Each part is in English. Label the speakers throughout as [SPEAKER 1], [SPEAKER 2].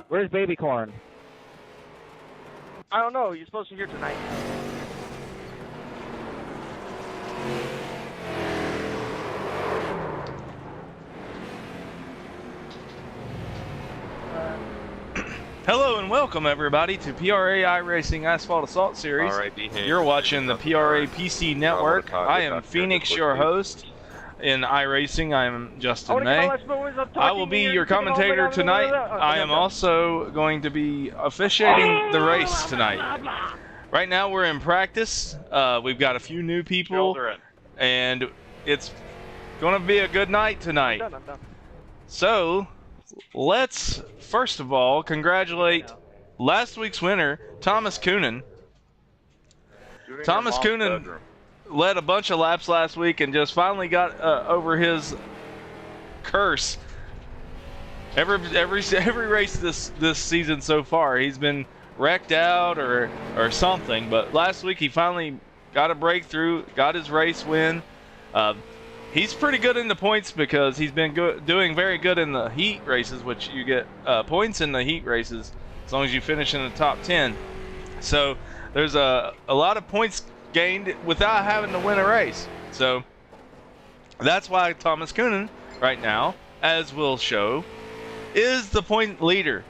[SPEAKER 1] Where's Baby Corn?
[SPEAKER 2] I don't know. You're supposed to hear tonight.
[SPEAKER 3] Hello and welcome everybody to PRA iRacing Asphalt Assault Series. You're watching the PRA PC Network. I am Phoenix, your host. In iRacing, I am Justin May. I will be your commentator tonight. I am also going to be officiating the race tonight. Right now we're in practice. We've got a few new people, and it's going to be a good night tonight. So, let's first of all congratulate last week's winner, Thomas Coonan. Thomas Coonan led a bunch of laps last week and just finally got over his curse. Every race this season so far, he's been wrecked out or something. But last week he finally got a breakthrough, got his race win. He's pretty good in the points because he's been doing very good in the heat races, which you get points in the heat races as long as you finish in the top 10. So there's a lot of points gained without having to win a race. So that's why Thomas Coonan right now, as we'll show, is the point leader.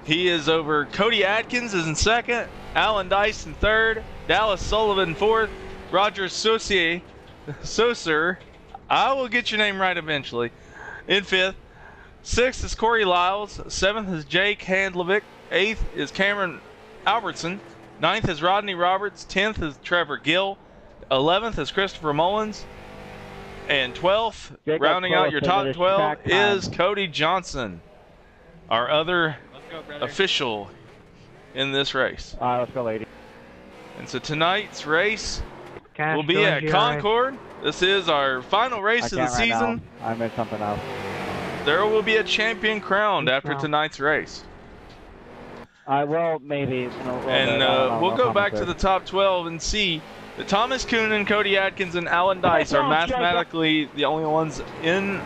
[SPEAKER 3] He is over Cody Atkins is in second, Alan Dice in third, Dallas Sullivan fourth, Roger Saucier, I will get your name right eventually, in fifth. Sixth is Corey Lyles. Seventh is Jake Handlevick. Eighth is Cameron Albertson. Ninth is Rodney Roberts. 10th is Trevor Gill. 11th is Christopher Mullins. And 12th, rounding out your top 12, is Cody Johnson, our other official in this race.
[SPEAKER 1] All right, let's go, lady.
[SPEAKER 3] And so tonight's race will be at Concord. This is our final race of the season.
[SPEAKER 1] I missed something else.
[SPEAKER 3] There will be a champion crowned after tonight's race.
[SPEAKER 1] I will, maybe.
[SPEAKER 3] And we'll go back to the top 12 and see that Thomas Coonan, Cody Atkins, and Alan Dice are mathematically the only ones in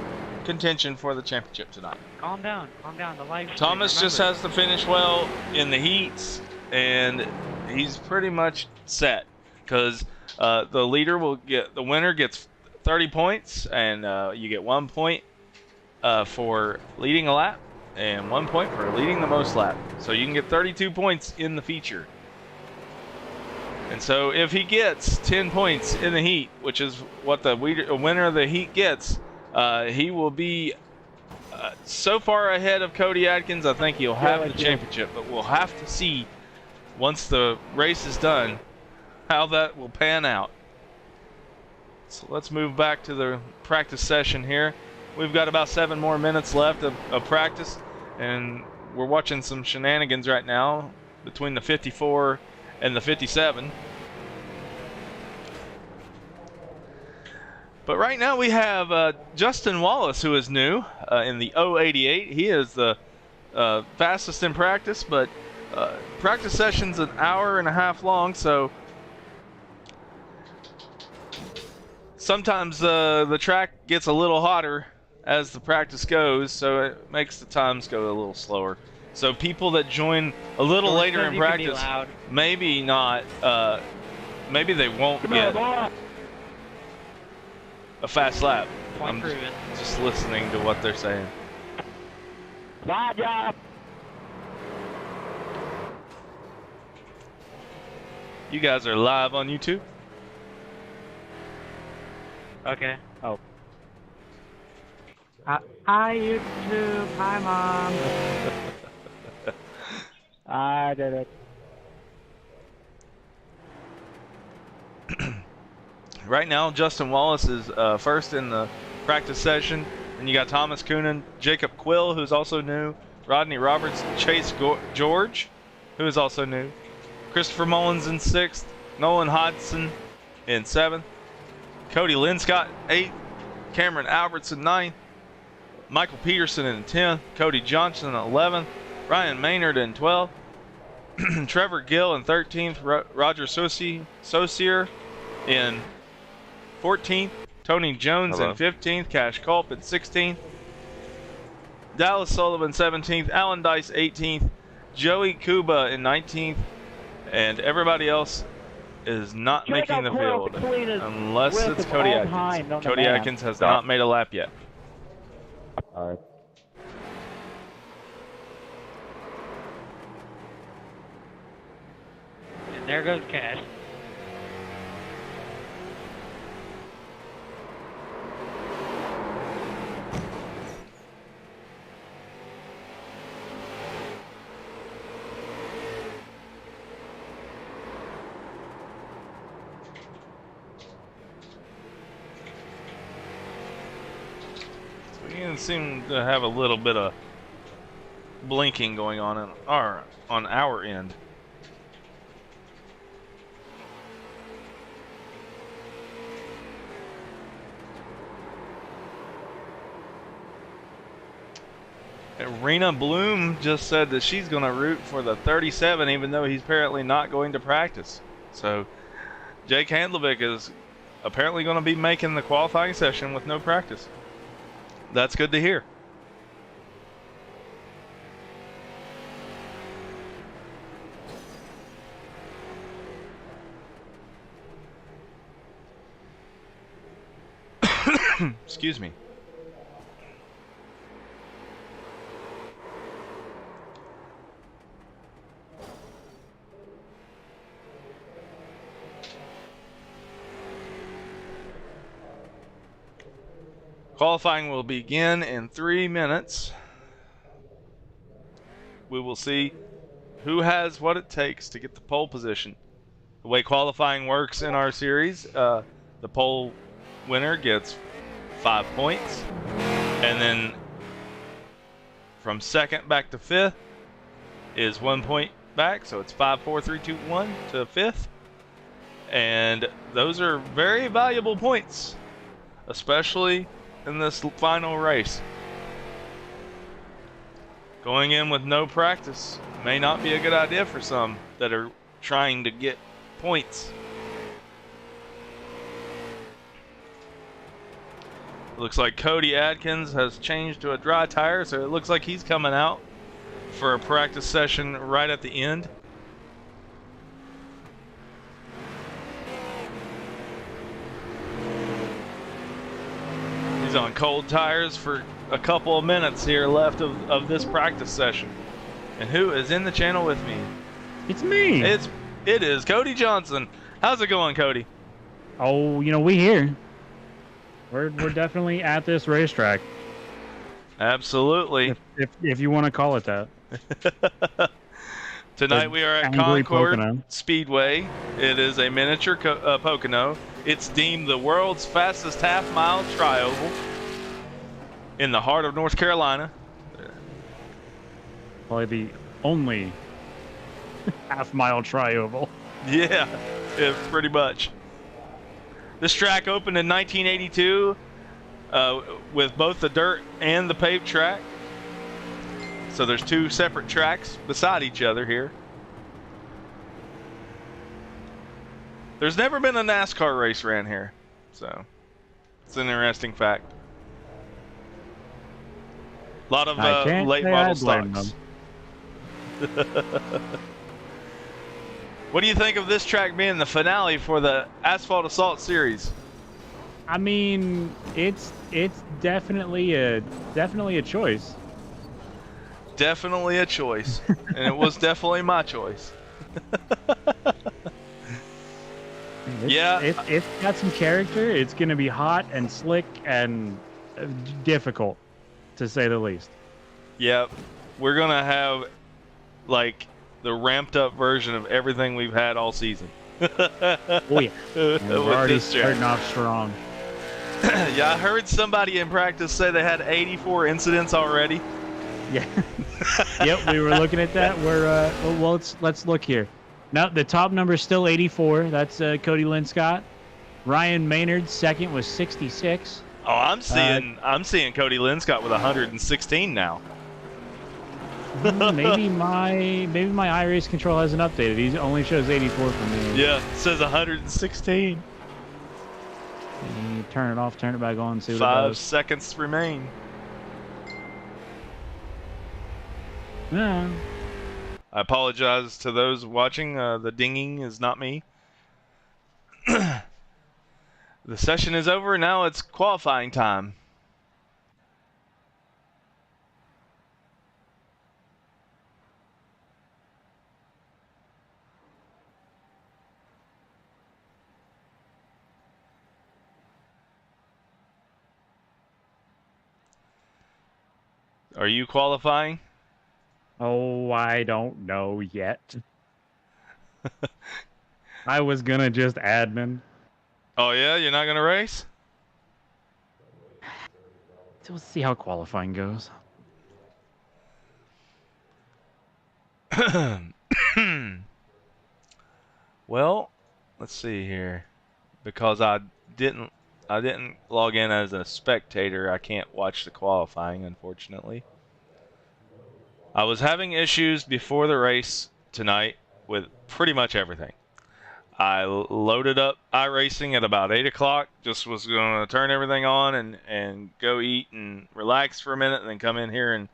[SPEAKER 3] contention for the championship tonight.
[SPEAKER 2] Calm down. The live
[SPEAKER 3] Thomas just has to finish well in the heats, and he's pretty much set because the winner gets 30 points, and you get 1 point for leading a lap and 1 point for leading the most lap. So you can get 32 points in the feature. And so if he gets 10 points in the heat, which is what the winner of the heat gets, he will be so far ahead of Cody Atkins, I think he'll have the championship. But we'll have to see once the race is done how that will pan out. So let's move back to the practice session here. We've got about 7 more minutes left of practice, and we're watching some shenanigans right now between the 54 and the 57. But right now we have Justin Wallace, who is new in the 088. He is the fastest in practice, but practice session's an hour and a half long, so sometimes the track gets a little hotter as the practice goes, so it makes the times go a little slower. So people that join a little later in practice, maybe not, maybe they won't get a fast lap. I'm just listening to what they're saying.
[SPEAKER 1] Bye, job.
[SPEAKER 3] You guys are live on YouTube?
[SPEAKER 2] Okay.
[SPEAKER 1] Oh.
[SPEAKER 2] Hi, YouTube. Hi, Mom.
[SPEAKER 1] I did it.
[SPEAKER 3] Right now, Justin Wallace is first in the practice session. And you got Thomas Coonan, Jacob Quill, who's also new, Rodney Roberts, Chase George, who is also new, Christopher Mullins in 6th, Nolan Hodson in 7th, Cody Linscott 8th, Cameron Albertson 9th, Michael Peterson in 10th, Cody Johnson in 11th, Ryan Maynard in 12th, Trevor Gill in 13th, Roger Saucier in 14th, Tony Jones in 15th, Cash Culp in 16th, Dallas Sullivan 17th, Alan Dice 18th, Joey Kuba in 19th, and everybody else is not making the field unless it's Cody Atkins. Cody Atkins has not made a lap yet.
[SPEAKER 1] All right.
[SPEAKER 2] And there goes Cash.
[SPEAKER 3] We seem to have a little bit of blinking going on our end. Rena Bloom just said that she's going to root for the 37, even though he's apparently not going to practice. So Jake Handlevick is apparently going to be making the qualifying session with no practice. That's good to hear. Excuse me. Qualifying will begin in 3 minutes. We will see who has what it takes to get the pole position. The way qualifying works in our series, the pole winner gets 5 points. And then from second back to fifth is 1 point back. So it's 5, 4, 3, 2, 1 to fifth. And those are very valuable points, especially in this final race. Going in with no practice may not be a good idea for some that are trying to get points. Looks like Cody Atkins has changed to a dry tire, so it looks like he's coming out for a practice session right at the end. On cold tires for a couple of minutes here left of this practice session. And who is in the channel with me?
[SPEAKER 4] It's me.
[SPEAKER 3] It is Cody Johnson. How's it going, Cody?
[SPEAKER 4] Oh, we here. We're definitely at this racetrack.
[SPEAKER 3] Absolutely.
[SPEAKER 4] If you want to call it that.
[SPEAKER 3] Tonight we are at
[SPEAKER 4] Angry
[SPEAKER 3] Concord
[SPEAKER 4] Pocono.
[SPEAKER 3] Speedway. It is a miniature Pocono. It's deemed the world's fastest half-mile tri-oval in the heart of North Carolina.
[SPEAKER 4] Probably the only half-mile tri-oval.
[SPEAKER 3] Yeah, pretty much. This track opened in 1982 with both the dirt and the paved track. So there's 2 separate tracks beside each other here. There's never been a NASCAR race ran here, so it's an interesting fact. A lot of late model stocks. What do you think of this track being the finale for the Asphalt Assault series?
[SPEAKER 4] I mean, it's definitely a choice.
[SPEAKER 3] Definitely a choice, and it was definitely my choice.
[SPEAKER 4] It's got some character. It's going to be hot and slick and difficult, to say the least.
[SPEAKER 3] Yep. We're going to have, like, the ramped-up version of everything we've had all season.
[SPEAKER 4] Oh, yeah. We're already starting off strong.
[SPEAKER 3] Yeah, I heard somebody in practice say they had 84 incidents already.
[SPEAKER 4] Yeah. Yep, we were looking at that. Well, let's look here. No, the top number is still 84. That's Cody Linscott. Ryan Maynard second was 66.
[SPEAKER 3] Oh, I'm seeing Cody Linscott with 116 now.
[SPEAKER 4] maybe my iRacing control hasn't updated. He only shows 84 for me.
[SPEAKER 3] Yeah, it says 116.
[SPEAKER 4] Turn it off, turn it back on, see what it does.
[SPEAKER 3] 5 seconds remain.
[SPEAKER 4] Yeah.
[SPEAKER 3] I apologize to those watching. The dinging is not me. The session is over. Now it's qualifying time. Are you qualifying?
[SPEAKER 4] Oh, I don't know yet. I was gonna just admin.
[SPEAKER 3] Oh yeah, you're not gonna race?
[SPEAKER 4] So we'll see how qualifying goes.
[SPEAKER 3] Well, let's see here. Because didn't I didn't log in as a spectator, I can't watch the qualifying, unfortunately. I was having issues before the race tonight with pretty much everything. I loaded up iRacing at about 8 o'clock, just was going to turn everything on and go eat and relax for a minute and then come in here and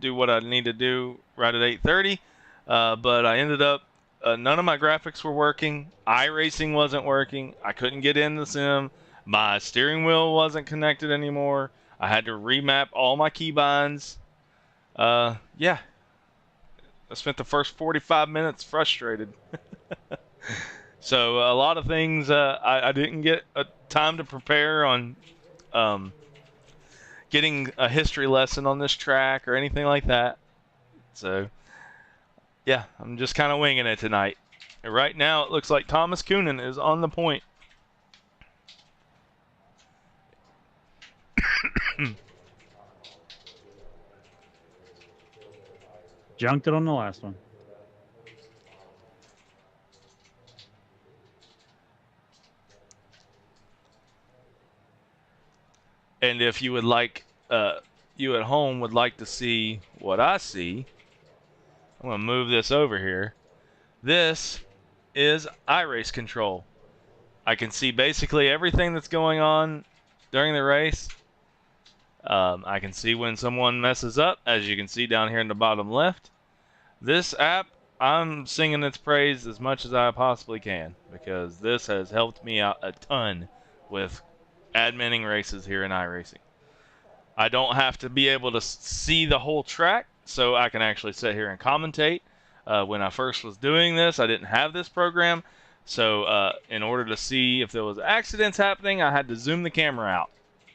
[SPEAKER 3] do what I need to do right at 8:30. But I ended up, none of my graphics were working. iRacing wasn't working. I couldn't get in the sim. My steering wheel wasn't connected anymore. I had to remap all my keybinds. Yeah. I spent the first 45 minutes frustrated. So a lot of things I didn't get time to prepare on getting a history lesson on this track or anything like that. So yeah, I'm just kind of winging it tonight. And right now it looks like Thomas Coonan is on the point.
[SPEAKER 4] Junked it on the last one.
[SPEAKER 3] And if you would like, you at home would like to see what I see, I'm going to move this over here. This is iRace control. I can see basically everything that's going on during the race. I can see when someone messes up, as you can see down here in the bottom left. This app, I'm singing its praise as much as I possibly can, because this has helped me out a ton with adminning races here in iRacing. I don't have to be able to see the whole track, so I can actually sit here and commentate. When I first was doing this, I didn't have this program, so in order to see if there was accidents happening, I had to zoom the camera out,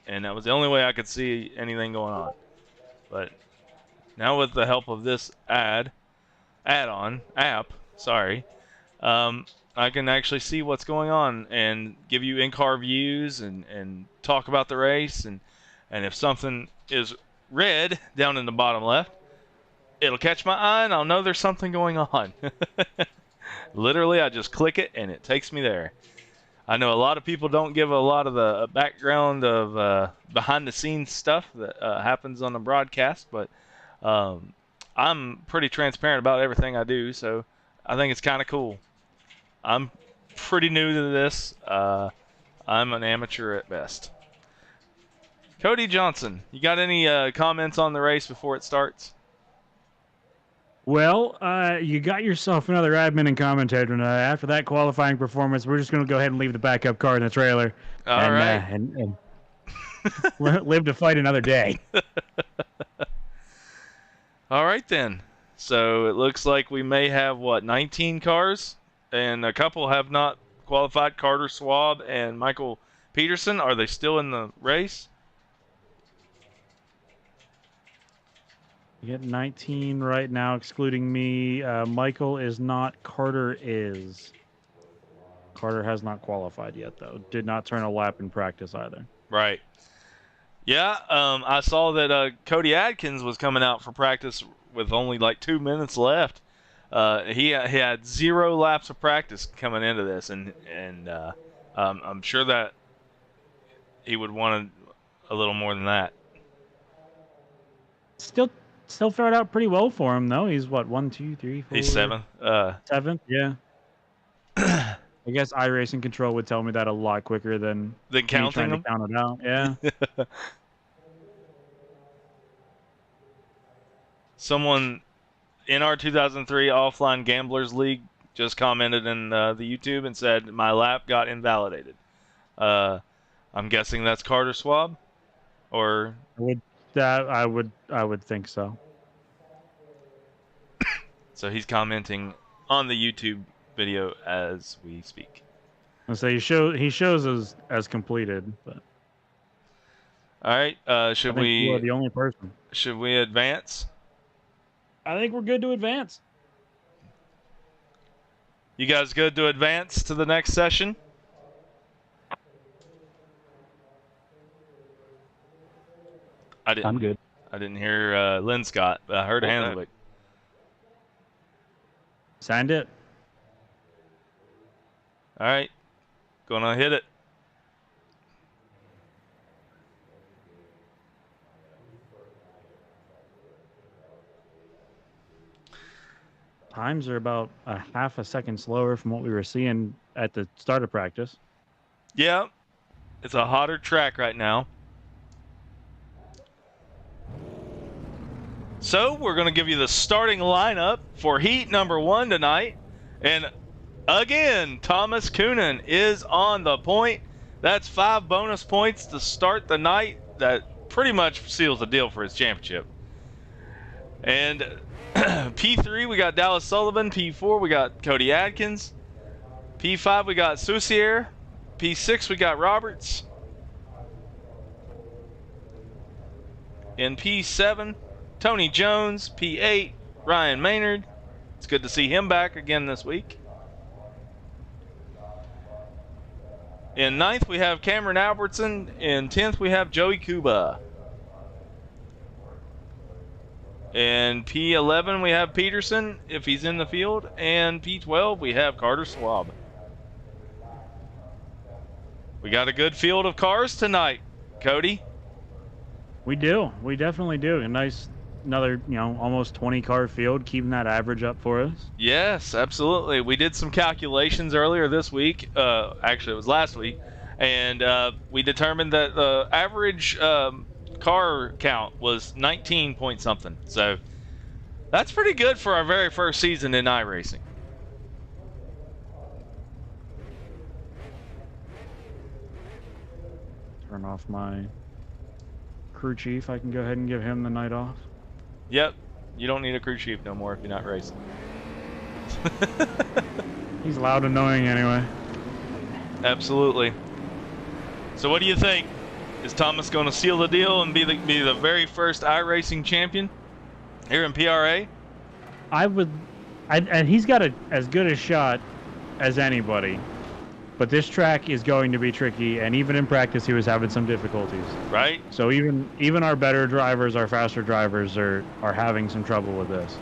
[SPEAKER 3] and that was the only way I could see anything going on. But now with the help of this app, I can actually see what's going on and give you in-car views and talk about the race, and if something is red down in the bottom left, it'll catch my eye and I'll know there's something going on. Literally, I just click it and it takes me there. I know a lot of people don't give a lot of the background of behind-the-scenes stuff that happens on the broadcast, but I'm pretty transparent about everything I do, so I think it's kind of cool. I'm pretty new to this. I'm an amateur at best. Cody Johnson, you got any comments on the race before it starts?
[SPEAKER 4] Well, you got yourself another admin and commentator. And after that qualifying performance, we're just going to go ahead and leave the backup car in the trailer.
[SPEAKER 3] All right.
[SPEAKER 4] And live to fight another day.
[SPEAKER 3] All right, then. So it looks like we may have, 19 cars? And a couple have not qualified. Carter Swab and Michael Peterson. Are they still in the race?
[SPEAKER 4] You get 19 right now, excluding me. Michael is not. Carter is. Carter has not qualified yet, though. Did not turn a lap in practice either.
[SPEAKER 3] Right. Yeah, I saw that Cody Adkins was coming out for practice with only like 2 minutes left. He had 0 laps of practice coming into this, and I'm sure that he would want a little more than that.
[SPEAKER 4] Still fared out pretty well for him, though. He's what, 1, 2, 3, 4?
[SPEAKER 3] He's 7th.
[SPEAKER 4] 7th, yeah. I guess iRacing control would tell me that a lot quicker than
[SPEAKER 3] counting
[SPEAKER 4] trying
[SPEAKER 3] them.
[SPEAKER 4] to count it out. Yeah.
[SPEAKER 3] someone in our 2003 Offline Gamblers League just commented in the YouTube and said my lap got invalidated. I'm guessing that's Carter Schwab, or
[SPEAKER 4] I would think so.
[SPEAKER 3] so he's commenting on the YouTube video as we speak.
[SPEAKER 4] And so he shows as completed, but
[SPEAKER 3] All right,
[SPEAKER 4] I
[SPEAKER 3] should
[SPEAKER 4] think you are
[SPEAKER 3] we
[SPEAKER 4] the only person.
[SPEAKER 3] advance?
[SPEAKER 4] I think we're good to advance.
[SPEAKER 3] You guys good to advance to the next session?
[SPEAKER 1] I'm good.
[SPEAKER 3] I didn't hear Lynn Scott, but I heard Hanswick.
[SPEAKER 4] Signed it.
[SPEAKER 3] All right, gonna hit it.
[SPEAKER 4] Times are about a half a second slower from what we were seeing at the start of practice.
[SPEAKER 3] Yeah, it's a hotter track right now. So we're going to give you the starting lineup for heat number 1 tonight. And again, Thomas Coonan is on the point. That's 5 bonus points to start the night. That pretty much seals the deal for his championship. And P3, we got Dallas Sullivan. P4, we got Cody Adkins. P5, we got Soussier. P6, we got Roberts. In P7, Tony Jones. P8, Ryan Maynard. It's good to see him back again this week. In 9th, we have Cameron Albertson. In 10th, we have Joey Kuba. In P11, we have Peterson, if he's in the field. And P12, we have Carter Schwab. We got a good field of cars tonight, Cody.
[SPEAKER 4] We do. We definitely do. Another, almost 20 car field, keeping that average up for us.
[SPEAKER 3] Yes, absolutely. We did some calculations earlier this week. Actually, it was last week. And we determined that the average car count was 19 point something. So that's pretty good for our very first season in iRacing.
[SPEAKER 4] Turn off my crew chief. I can go ahead and give him the night off.
[SPEAKER 3] Yep. You don't need a crew chief no more if you're not racing.
[SPEAKER 4] He's loud and annoying anyway.
[SPEAKER 3] Absolutely. So what do you think? Is Thomas going to seal the deal and be the very first iRacing champion here in PRA?
[SPEAKER 4] And he's got as good a shot as anybody. But this track is going to be tricky, and even in practice, he was having some difficulties.
[SPEAKER 3] Right.
[SPEAKER 4] So even our better drivers, our faster drivers, are having some trouble with this.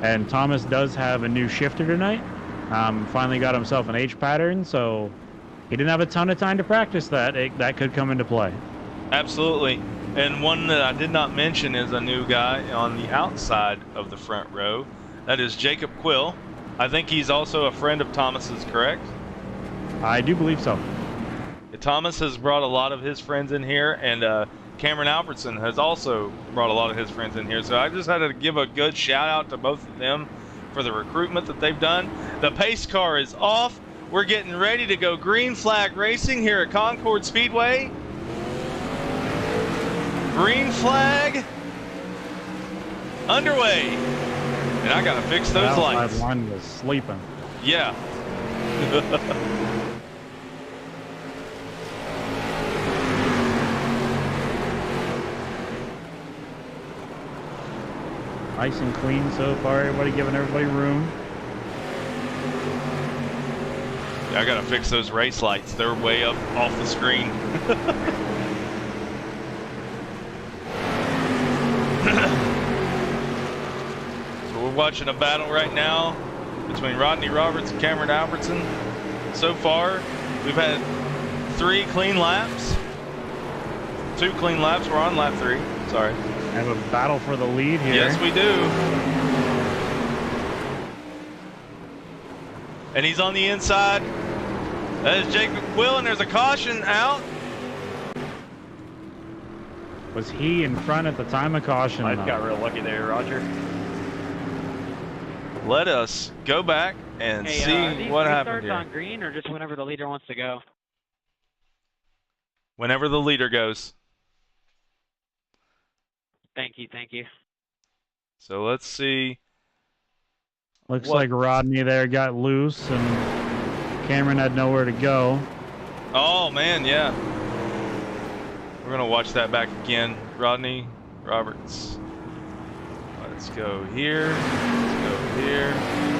[SPEAKER 4] And Thomas does have a new shifter tonight. Finally got himself an H pattern, so he didn't have a ton of time to practice that. That could come into play.
[SPEAKER 3] Absolutely. And one that I did not mention is a new guy on the outside of the front row. That is Jacob Quill. I think he's also a friend of Thomas's, correct?
[SPEAKER 4] I do believe so.
[SPEAKER 3] Thomas has brought a lot of his friends in here, and Cameron Albertson has also brought a lot of his friends in here. So I just had to give a good shout out to both of them for the recruitment that they've done. The pace car is off. We're getting ready to go green flag racing here at Concord Speedway. Green flag underway. And I gotta fix those lights.
[SPEAKER 4] That one was sleeping.
[SPEAKER 3] Yeah.
[SPEAKER 4] Nice and clean so far. Everybody giving everybody room.
[SPEAKER 3] Yeah, I gotta fix those race lights. They're way up off the screen. So we're watching a battle right now between Rodney Roberts and Cameron Albertson. So far, we've had 3 clean laps. 2 clean laps. We're on lap 3. Sorry.
[SPEAKER 4] Have a battle for the lead here.
[SPEAKER 3] Yes, we do. And he's on the inside. That is Jacob Quill, and there's a caution out.
[SPEAKER 4] Was he in front at the time of caution?
[SPEAKER 2] I got real lucky there, Roger.
[SPEAKER 3] let us go back and
[SPEAKER 2] Hey,
[SPEAKER 3] see
[SPEAKER 2] these
[SPEAKER 3] what
[SPEAKER 2] restarts
[SPEAKER 3] happened here.
[SPEAKER 2] on green or just whenever the leader wants to go?
[SPEAKER 3] Whenever the leader goes.
[SPEAKER 2] Thank you, thank you.
[SPEAKER 3] So let's see.
[SPEAKER 4] Looks
[SPEAKER 3] What?
[SPEAKER 4] like Rodney there got loose and Cameron had nowhere to go.
[SPEAKER 3] Oh, man, yeah. We're going to watch that back again. Rodney Roberts. Let's go here. Let's go here.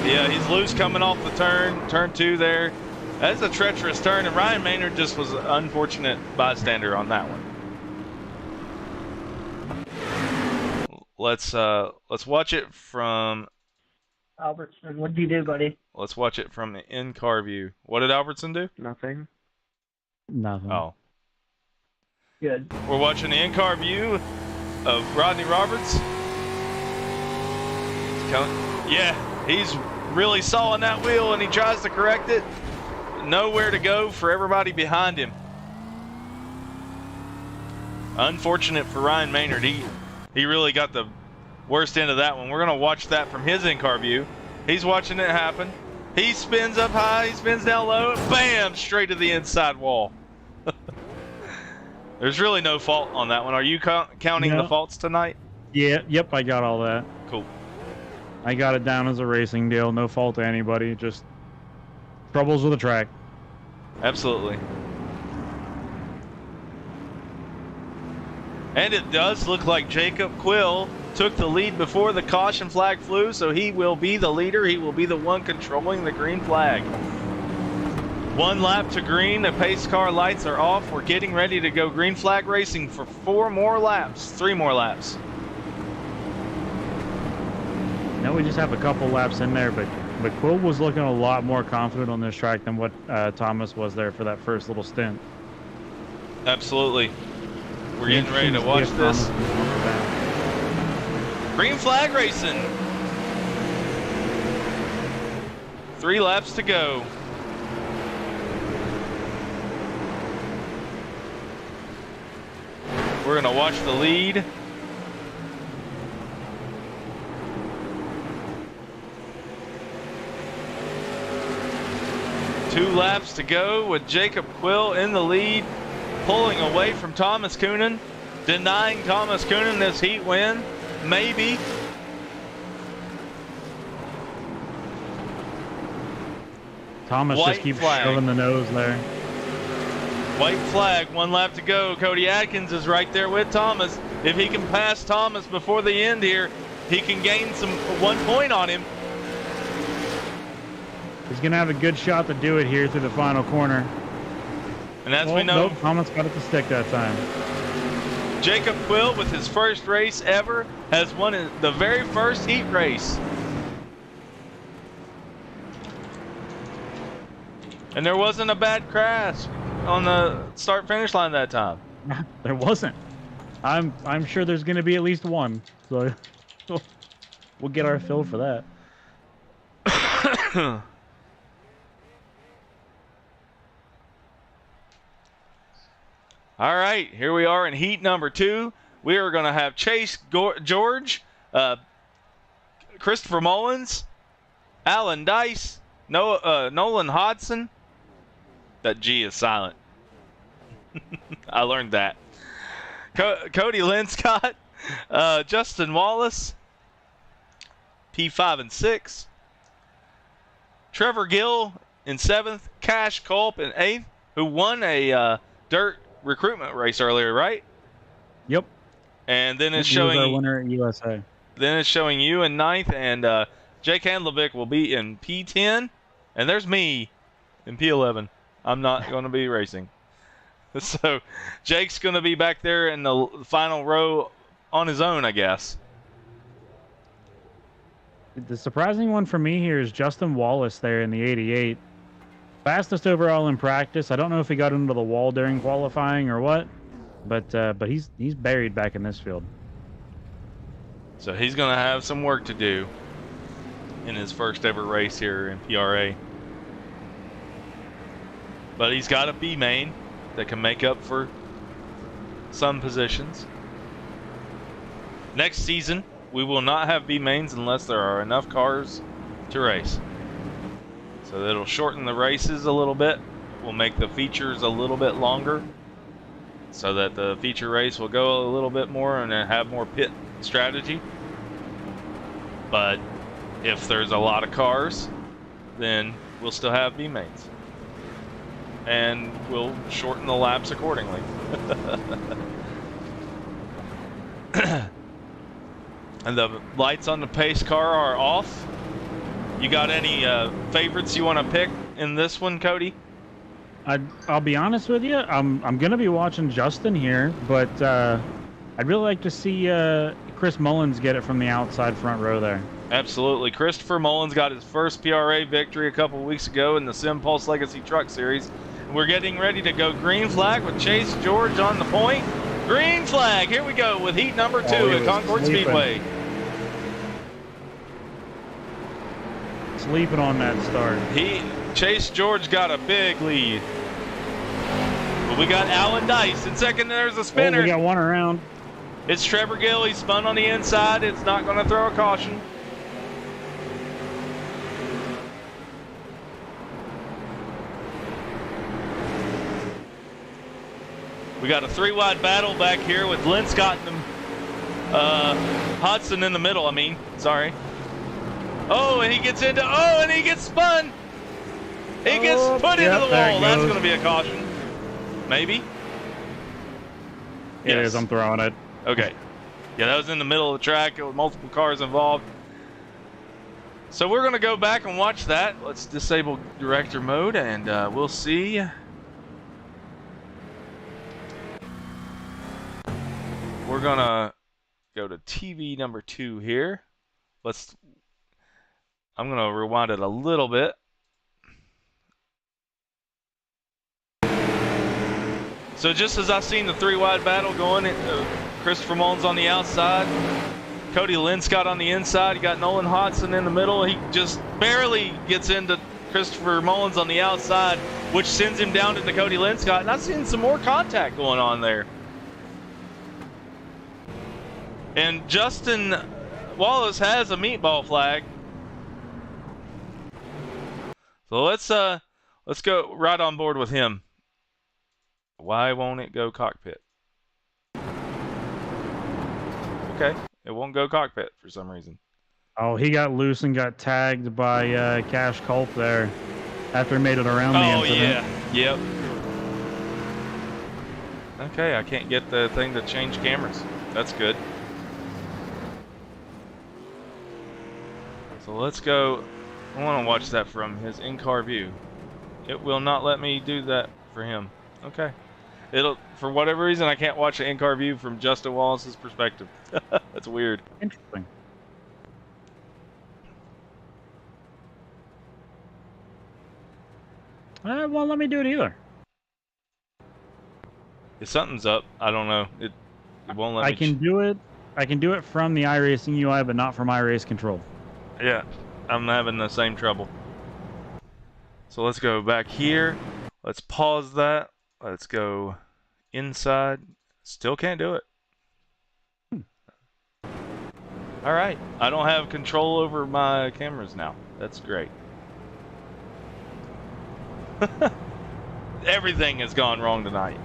[SPEAKER 3] Yeah, he's loose coming off the turn. Turn 2 there. That's a treacherous turn, and Ryan Maynard just was an unfortunate bystander on that one. Let's watch it from...
[SPEAKER 5] Albertson, what did you do, buddy?
[SPEAKER 3] Let's watch it from the in-car view. What did Albertson do?
[SPEAKER 5] Nothing.
[SPEAKER 4] Nothing.
[SPEAKER 3] Oh.
[SPEAKER 5] Good.
[SPEAKER 3] We're watching the in-car view of Rodney Roberts. Yeah, he's really sawing that wheel and he tries to correct it. Nowhere to go for everybody behind him. Unfortunate for Ryan Maynard. He really got the worst end of that one. We're going to watch that from his in-car view. He's watching it happen. He spins up high, he spins down low, bam, straight to the inside wall. There's really no fault on that one. Are you counting the faults tonight?
[SPEAKER 4] Yeah, yep, I got all that.
[SPEAKER 3] Cool.
[SPEAKER 4] I got it down as a racing deal. No fault to anybody. Just troubles with the track.
[SPEAKER 3] Absolutely. And it does look like Jacob Quill took the lead before the caution flag flew, so he will be the leader. He will be the one controlling the green flag. 1 lap to green. The pace car lights are off. We're getting ready to go green flag racing for 4 more laps. 3 more laps.
[SPEAKER 4] Now we just have a couple laps in there, but Quill was looking a lot more confident on this track than what Thomas was there for that first little stint.
[SPEAKER 3] Absolutely. We're getting ready to watch this. Green flag racing. 3 laps to go. We're going to watch the lead. Two laps to go with Jacob Quill in the lead, pulling away from Thomas Coonan, denying Thomas Coonan this heat win. Maybe.
[SPEAKER 4] Thomas
[SPEAKER 3] White
[SPEAKER 4] just keeps
[SPEAKER 3] flag.
[SPEAKER 4] shoving the nose there.
[SPEAKER 3] White flag, 1 lap to go. Cody Atkins is right there with Thomas. If he can pass Thomas before the end here, he can gain 1 point on him.
[SPEAKER 4] He's going to have a good shot to do it here through the final corner.
[SPEAKER 3] And as we know,
[SPEAKER 4] nope, Thomas got it to stick that time.
[SPEAKER 3] Jacob Quill, with his first race ever, has won the very first heat race. And there wasn't a bad crash on the start-finish line that time.
[SPEAKER 4] There wasn't. I'm sure there's going to be at least one. So we'll get our fill for that.
[SPEAKER 3] All right, here we are in heat number 2. We are going to have Chase George, Christopher Mullins, Alan Dice, Nolan Hodson. That G is silent. I learned that. Cody Linscott, Justin Wallace, P5 and 6. Trevor Gill in 7th. Cash Culp in 8th, who won a dirt recruitment race earlier, right?
[SPEAKER 4] Yep.
[SPEAKER 3] And then it's
[SPEAKER 4] He was our
[SPEAKER 3] showing
[SPEAKER 4] winner at USA.
[SPEAKER 3] Then it's showing you in 9th, and Jake Handlevick will be in P10, and there's me in P11. I'm not going to be racing. So Jake's going to be back there in the final row on his own, I guess.
[SPEAKER 4] The surprising one for me here is Justin Wallace there in the 88. Fastest overall in practice. I don't know if he got into the wall during qualifying or what, but he's buried back in this field.
[SPEAKER 3] So he's going to have some work to do in his first ever race here in PRA. But he's got a B main that can make up for some positions. Next season, we will not have B mains unless there are enough cars to race. So it'll shorten the races a little bit. We'll make the features a little bit longer so that the feature race will go a little bit more and have more pit strategy. But if there's a lot of cars, then we'll still have B mains. And we'll shorten the laps accordingly. And the lights on the pace car are off. You got any favorites you want to pick in this one, Cody?
[SPEAKER 4] I'll be honest with you. I'm gonna be watching Justin here, but I'd really like to see Chris Mullins get it from the outside front row there.
[SPEAKER 3] Absolutely. Christopher Mullins got his first PRA victory a couple of weeks ago in the SimPulse Legacy Truck Series. We're getting ready to go green flag with Chase George on the point. Green flag. Here we go with heat number 2 at Concord Speedway.
[SPEAKER 4] Sleeping on that start.
[SPEAKER 3] Chase George got a big lead. But we got Alan Dice in second. There's a spinner.
[SPEAKER 4] We got one around.
[SPEAKER 3] It's Trevor Gill. He spun on the inside. It's not going to throw a caution. We got a 3-wide battle back here with Linscott and Hudson in the middle. Sorry. Oh, and he gets and he gets spun. He gets put into the wall. That's going to be a caution. Maybe?
[SPEAKER 4] It is. I'm throwing it.
[SPEAKER 3] Okay. Yeah, that was in the middle of the track with multiple cars involved. So we're going to go back and watch that. Let's disable director mode, and we'll see. We're going to go to TV number 2 here. I'm going to rewind it a little bit. So just as I've seen the 3-wide battle going, Christopher Mullins on the outside, Cody Linscott on the inside. You got Nolan Hodson in the middle. He just barely gets into Christopher Mullins on the outside, which sends him down into Cody Linscott. And I've seen some more contact going on there. And Justin Wallace has a meatball flag. So let's go right on board with him. Why won't it go cockpit? Okay, it won't go cockpit for some reason.
[SPEAKER 4] Oh, he got loose and got tagged by Cash Culp there after he made it around the incident.
[SPEAKER 3] Oh, yeah. Yep. Okay, I can't get the thing to change cameras. That's good. So let's go. I want to watch that from his in-car view. It will not let me do that for him. Okay. For whatever reason, I can't watch the in-car view from Justin Wallace's perspective. That's weird.
[SPEAKER 4] Interesting. Well, let me do it either.
[SPEAKER 3] If something's up, I don't know. It won't let me.
[SPEAKER 4] I can do it. I can do it from the iRacing UI, but not from iRace Control.
[SPEAKER 3] Yeah, I'm having the same trouble. So let's go back here. Let's pause that. Let's go inside. Still can't do it. All right. I don't have control over my cameras now. That's great. Everything has gone wrong tonight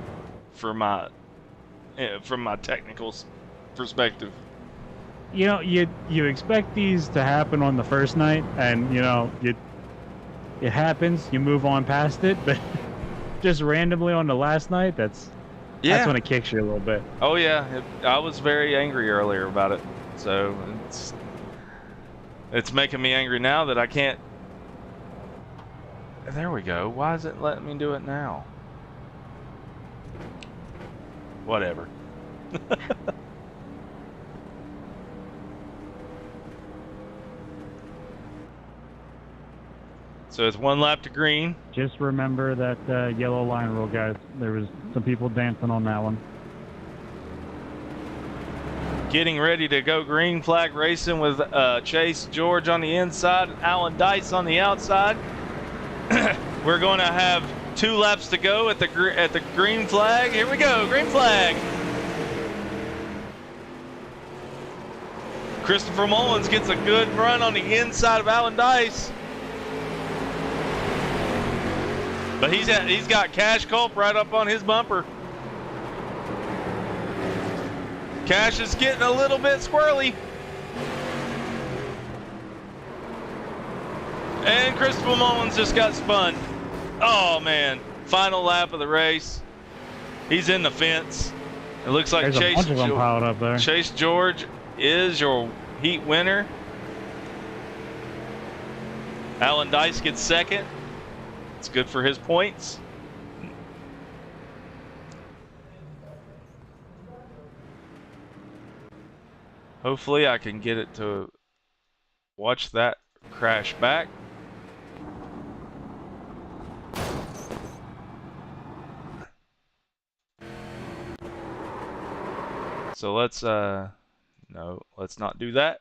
[SPEAKER 3] from my technical perspective.
[SPEAKER 4] You know, you expect these to happen on the first night, and it happens. You move on past it, but just randomly on the last night, that's when it kicks you a little bit.
[SPEAKER 3] Oh yeah, I was very angry earlier about it, so it's making me angry now that I can't. There we go. Why is it letting me do it now? Whatever. So it's 1 lap to green.
[SPEAKER 4] Just remember that yellow line rule, guys. There was some people dancing on that one.
[SPEAKER 3] Getting ready to go green flag racing with Chase George on the inside and Alan Dice on the outside. We're going to have 2 laps to go at the green flag. Here we go, green flag. Christopher Mullins gets a good run on the inside of Alan Dice. But he's got Cash Culp right up on his bumper. Cash is getting a little bit squirrely. And Christopher Mullins just got spun. Oh, man. Final lap of the race. He's in the fence. It looks like
[SPEAKER 4] There's a bunch of them piled up there.
[SPEAKER 3] Chase George is your heat winner. Alan Dice gets second. It's good for his points. Hopefully I can get it to watch that crash back. So let's no, let's not do that.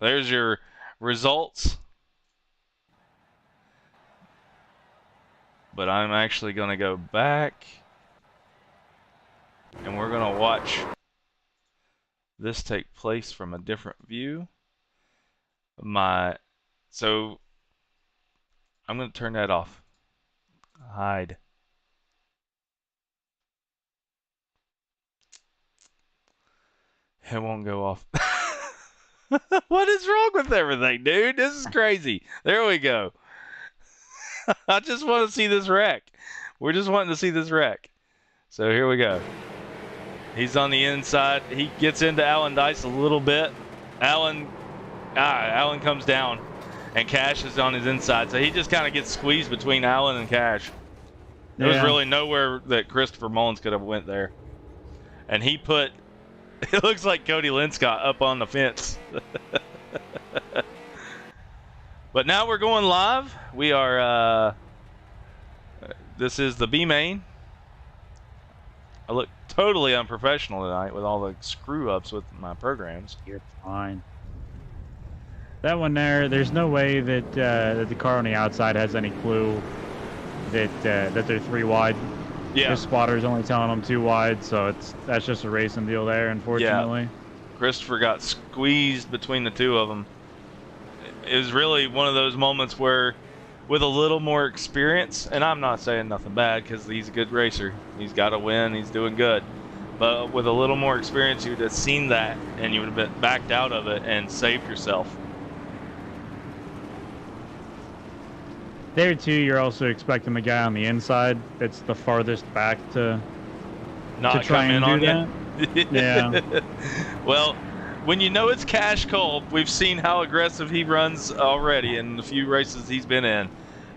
[SPEAKER 3] There's your results. But I'm actually going to go back and we're going to watch this take place from a different view. So I'm going to turn that off. Hide. It won't go off. What is wrong with everything, dude? This is crazy. There we go. I just want to see this wreck. We're just wanting to see this wreck. So here we go. He's on the inside. He gets into Alan Dice a little bit. Alan comes down, and Cash is on his inside. So he just kind of gets squeezed between Alan and Cash. There was really nowhere that Christopher Mullins could have went there. And he put, it looks like Cody Linscott up on the fence. But now we're going live. We are, this is the B main. I look totally unprofessional tonight with all the screw-ups with my programs.
[SPEAKER 4] You're fine. That one there, there's no way that, that the car on the outside has any clue that that they're 3 wide.
[SPEAKER 3] Yeah.
[SPEAKER 4] The spotter's only telling them 2 wide, so that's just a racing deal there, unfortunately.
[SPEAKER 3] Yeah. Christopher got squeezed between the 2 of them. It was really one of those moments where, with a little more experience, and I'm not saying nothing bad because he's a good racer. He's got to win. He's doing good. But with a little more experience, you would have seen that, and you would have been backed out of it and saved yourself.
[SPEAKER 4] There, too, you're also expecting the guy on the inside that's the farthest back to
[SPEAKER 3] Not
[SPEAKER 4] try
[SPEAKER 3] come in
[SPEAKER 4] and do
[SPEAKER 3] on you.
[SPEAKER 4] that. Yeah.
[SPEAKER 3] Well, when you know it's Cash Culp, we've seen how aggressive he runs already in the few races he's been in.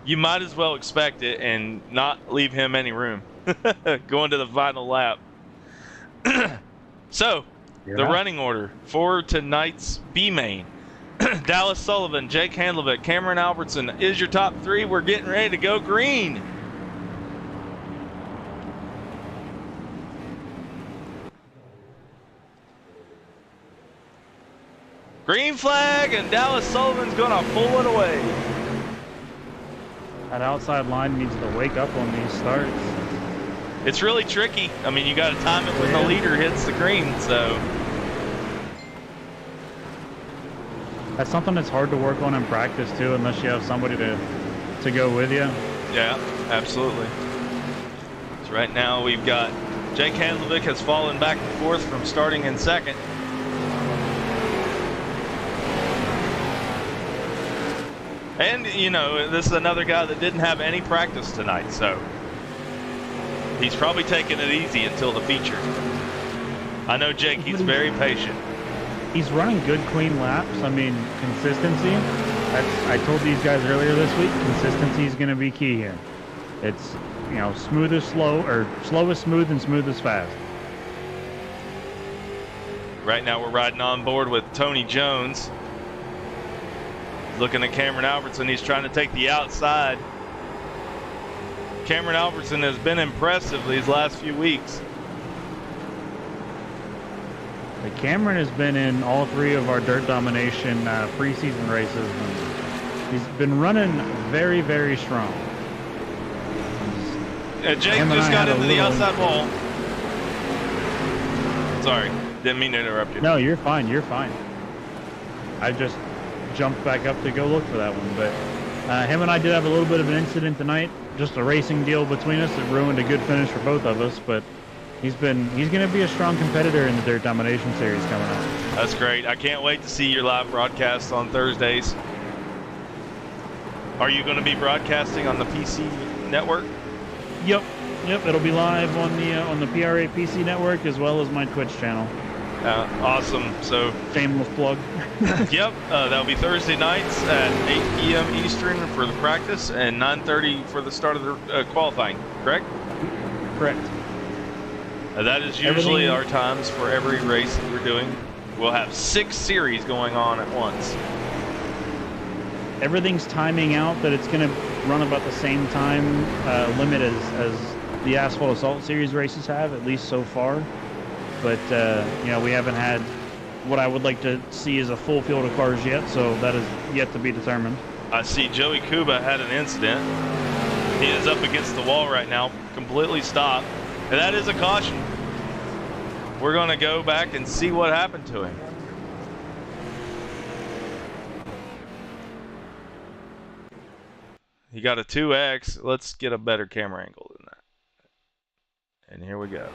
[SPEAKER 3] You might as well expect it and not leave him any room going to the final lap. So, the running order for tonight's B main. Dallas Sullivan, Jake Handlevick, Cameron Albertson is your top 3. We're getting ready to go green. Green flag, and Dallas Sullivan's going to pull it away.
[SPEAKER 4] That outside line needs to wake up on these starts.
[SPEAKER 3] It's really tricky. I mean, you got to time it when the leader hits the green, so.
[SPEAKER 4] That's something that's hard to work on in practice, too, unless you have somebody to go with you.
[SPEAKER 3] Yeah, absolutely. So right now we've got Jake Handlevick has fallen back and forth from starting in second. And, you know, this is another guy that didn't have any practice tonight, so he's probably taking it easy until the feature. I know Jake, he's very patient.
[SPEAKER 4] He's running good, clean laps. I mean, consistency. I told these guys earlier this week, consistency is going to be key here. It's, you know, smooth as slow, or slow as smooth and smooth as fast.
[SPEAKER 3] Right now we're riding on board with Tony Jones. Looking at Cameron Albertson, he's trying to take the outside. Cameron Albertson has been impressive these last few weeks.
[SPEAKER 4] Cameron has been in all 3 of our Dirt Domination preseason races. And he's been running very, very strong.
[SPEAKER 3] Jake just got into the outside wall. Sorry, didn't mean to interrupt you.
[SPEAKER 4] No, you're fine. You're fine. I just jumped back up to go look for that one. But him and I did have a little bit of an incident tonight. Just a racing deal between us that ruined a good finish for both of us. But he's going to be a strong competitor in the Dirt Domination Series coming up.
[SPEAKER 3] That's great. I can't wait to see your live broadcast on Thursdays. Are you going to be broadcasting on the PC network?
[SPEAKER 4] Yep. It'll be live on the PRA PC network as well as my Twitch channel.
[SPEAKER 3] Awesome. So
[SPEAKER 4] shameless plug.
[SPEAKER 3] Yep. That'll be Thursday nights at 8 p.m. Eastern for the practice and 9:30 for the start of the qualifying. Correct?
[SPEAKER 4] Correct.
[SPEAKER 3] That is usually our times for every race that we're doing. We'll have 6 series going on at once.
[SPEAKER 4] Everything's timing out that it's going to run about the same time limit as the Asphalt Assault Series races have, at least so far. But, we haven't had what I would like to see as a full field of cars yet, so that is yet to be determined.
[SPEAKER 3] I see Joey Kuba had an incident. He is up against the wall right now, completely stopped. And that is a caution. We're going to go back and see what happened to him. He got a 2X. Let's get a better camera angle than that. And here we go.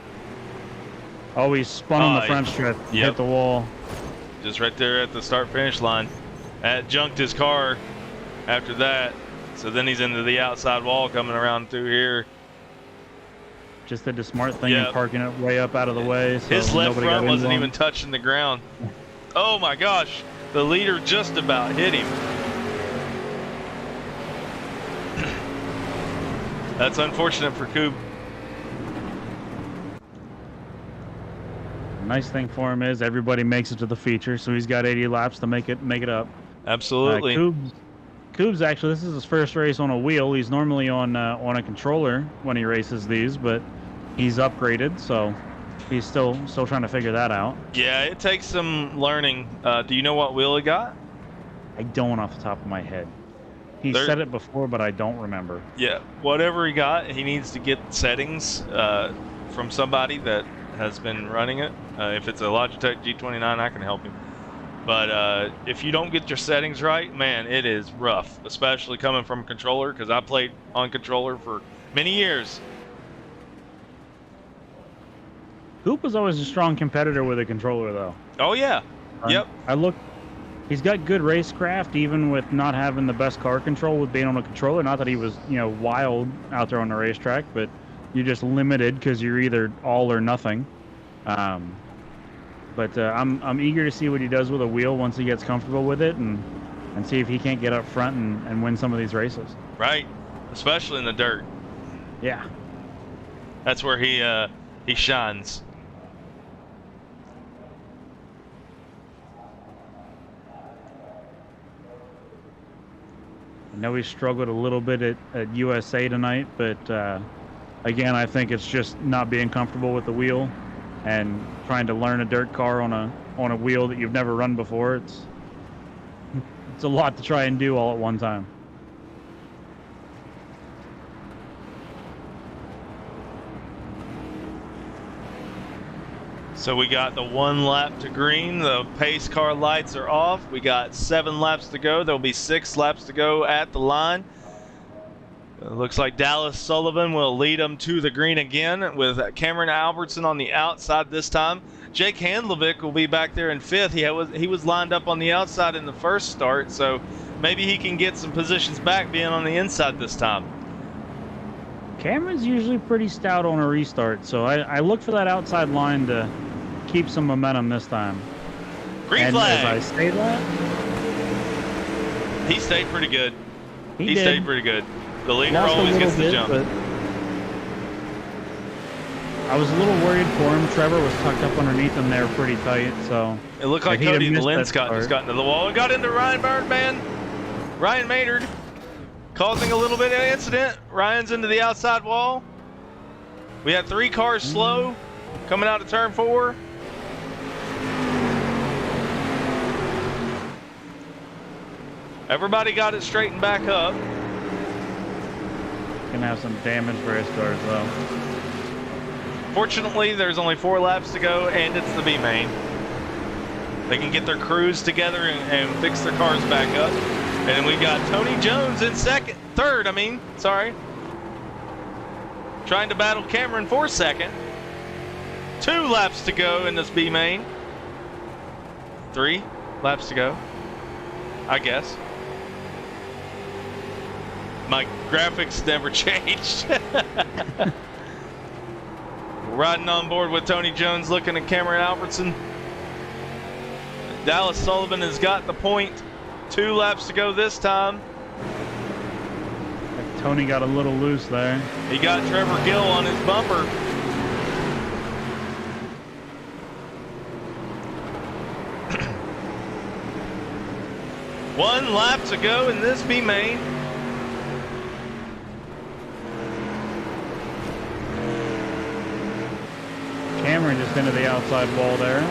[SPEAKER 4] Oh, he spun on the front strip.
[SPEAKER 3] Yep.
[SPEAKER 4] Hit the wall.
[SPEAKER 3] Just right there at the start-finish line. That junked his car after that. So then he's into the outside wall coming around through here.
[SPEAKER 4] Just did the smart thing and parking it way up out of the way. So
[SPEAKER 3] his left front wasn't even touching the ground. Oh my gosh. The leader just about hit him. That's unfortunate for Coop.
[SPEAKER 4] Nice thing for him is everybody makes it to the feature, so he's got 80 laps to make it up.
[SPEAKER 3] Absolutely.
[SPEAKER 4] Coob's actually, this is his first race on a wheel. He's normally on a controller when he races these, but he's upgraded, so he's still trying to figure that out.
[SPEAKER 3] Yeah, it takes some learning. Do you know what wheel he got?
[SPEAKER 4] I don't off the top of my head. He said it before, but I don't remember. Yeah,
[SPEAKER 3] whatever he got, he needs to get settings from somebody that has been running it. If it's a Logitech G29, I can help him. But if you don't get your settings right, man, it is rough, especially coming from a controller, because I played on controller for many years.
[SPEAKER 4] Coop was always a strong competitor with a controller, though.
[SPEAKER 3] Oh, yeah. Yep.
[SPEAKER 4] He's got good racecraft, even with not having the best car control with being on a controller. Not that he was, wild out there on the racetrack, but you're just limited because you're either all or nothing. But I'm eager to see what he does with a wheel once he gets comfortable with it, and see if he can't get up front and win some of these races.
[SPEAKER 3] Right, especially in the dirt.
[SPEAKER 4] Yeah,
[SPEAKER 3] that's where he shines.
[SPEAKER 4] I know he struggled a little bit at USA tonight, but again, I think it's just not being comfortable with the wheel and trying to learn a dirt car on a wheel that you've never run before. It's a lot to try and do all at one time.
[SPEAKER 3] So we got the 1 lap to green. The pace car lights are off. We got 7 laps to go. There'll be 6 laps to go at the line. It looks like Dallas Sullivan will lead them to the green again with Cameron Albertson on the outside this time. Jake Handlovic will be back there in 5th. He was lined up on the outside in the first start, so maybe he can get some positions back being on the inside this time.
[SPEAKER 4] Cameron's usually pretty stout on a restart, so I look for that outside line to keep some momentum this time.
[SPEAKER 3] Green flag.
[SPEAKER 4] As I say that,
[SPEAKER 3] he stayed pretty good. He stayed pretty good. The leader
[SPEAKER 4] lost
[SPEAKER 3] always gets the jump.
[SPEAKER 4] But I was a little worried for him. Trevor was tucked up underneath him there pretty tight, so
[SPEAKER 3] it looked like Cody Linscott just got into the wall and got into Ryan Birdman. Ryan Maynard causing a little bit of incident. Ryan's into the outside wall. We had 3 cars slow coming out of turn 4. Everybody got it straightened back up.
[SPEAKER 4] Gonna have some damaged race cars though.
[SPEAKER 3] Fortunately, there's only 4 laps to go, and it's the B main. They can get their crews together and fix their cars back up. And then we got Tony Jones in third, sorry. Trying to battle Cameron for second. 2 laps to go in this B main. 3 laps to go, I guess. My graphics never changed. Riding on board with Tony Jones, looking at Cameron Albertson. Dallas Sullivan has got the point. 2 laps to go this time.
[SPEAKER 4] Tony got a little loose there.
[SPEAKER 3] He got Trevor Gill on his bumper. One lap to go in this B main.
[SPEAKER 4] Cameron just into the outside wall there.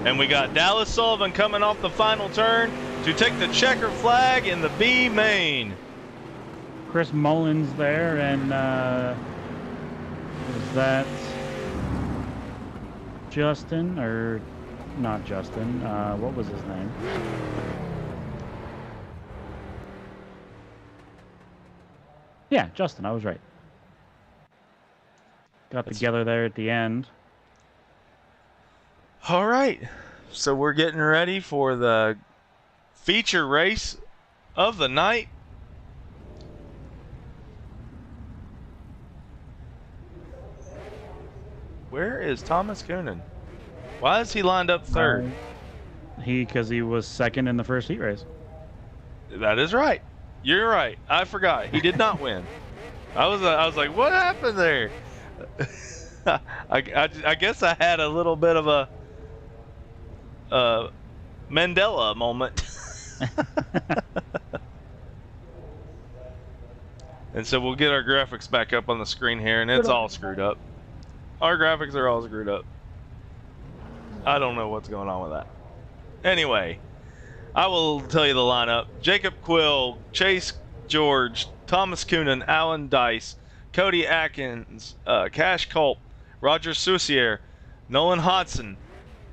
[SPEAKER 3] And we got Dallas Sullivan coming off the final turn to take the checker flag in the B main.
[SPEAKER 4] Chris Mullins there, and is that Justin or not Justin? What was his name? Yeah, Justin, I was right. Got together there at the end.
[SPEAKER 3] All right, so we're getting ready for the feature race of the night. Where is Thomas Coonan? Why is he lined up third?
[SPEAKER 4] Because he was second in the first heat race.
[SPEAKER 3] That is right. You're right. I forgot. He did not win. I was like, what happened there? I guess I had a little bit of a Mandela moment. And so we'll get our graphics back up on the screen here, and it's all screwed up. Our graphics are all screwed up. I don't know what's going on with that. Anyway, I will tell you the lineup. Jacob Quill, Chase George, Thomas Coonan, Alan Dice, Cody Atkins, Cash Culp, Roger Soussier, Nolan Hodson,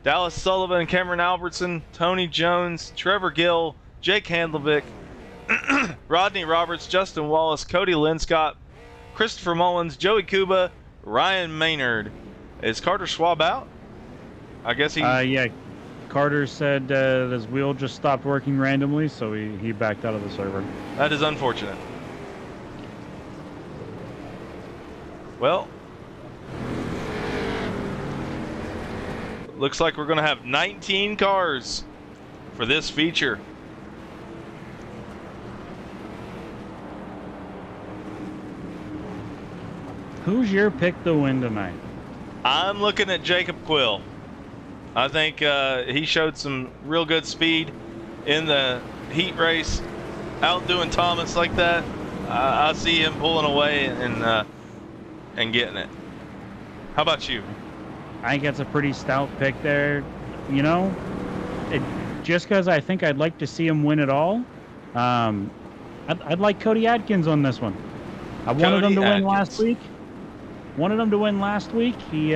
[SPEAKER 3] Dallas Sullivan, Cameron Albertson, Tony Jones, Trevor Gill, Jake Handlevick, Rodney Roberts, Justin Wallace, Cody Linscott, Christopher Mullins, Joey Kuba, Ryan Maynard. Is Carter Schwab out? I guess he...
[SPEAKER 4] yeah. Carter said his wheel just stopped working randomly, so he backed out of the server.
[SPEAKER 3] That is unfortunate. Well, looks like we're going to have 19 cars for this feature.
[SPEAKER 4] Who's your pick to win tonight?
[SPEAKER 3] I'm looking at Jacob Quill. I think he showed some real good speed in the heat race, outdoing Thomas like that. I see him pulling away and getting it. How about you?
[SPEAKER 4] I think that's a pretty stout pick there. You know, just because I think I'd like to see him win it all, I'd like Cody Atkins on this one. I wanted him to win last week. Wanted him to win last week. He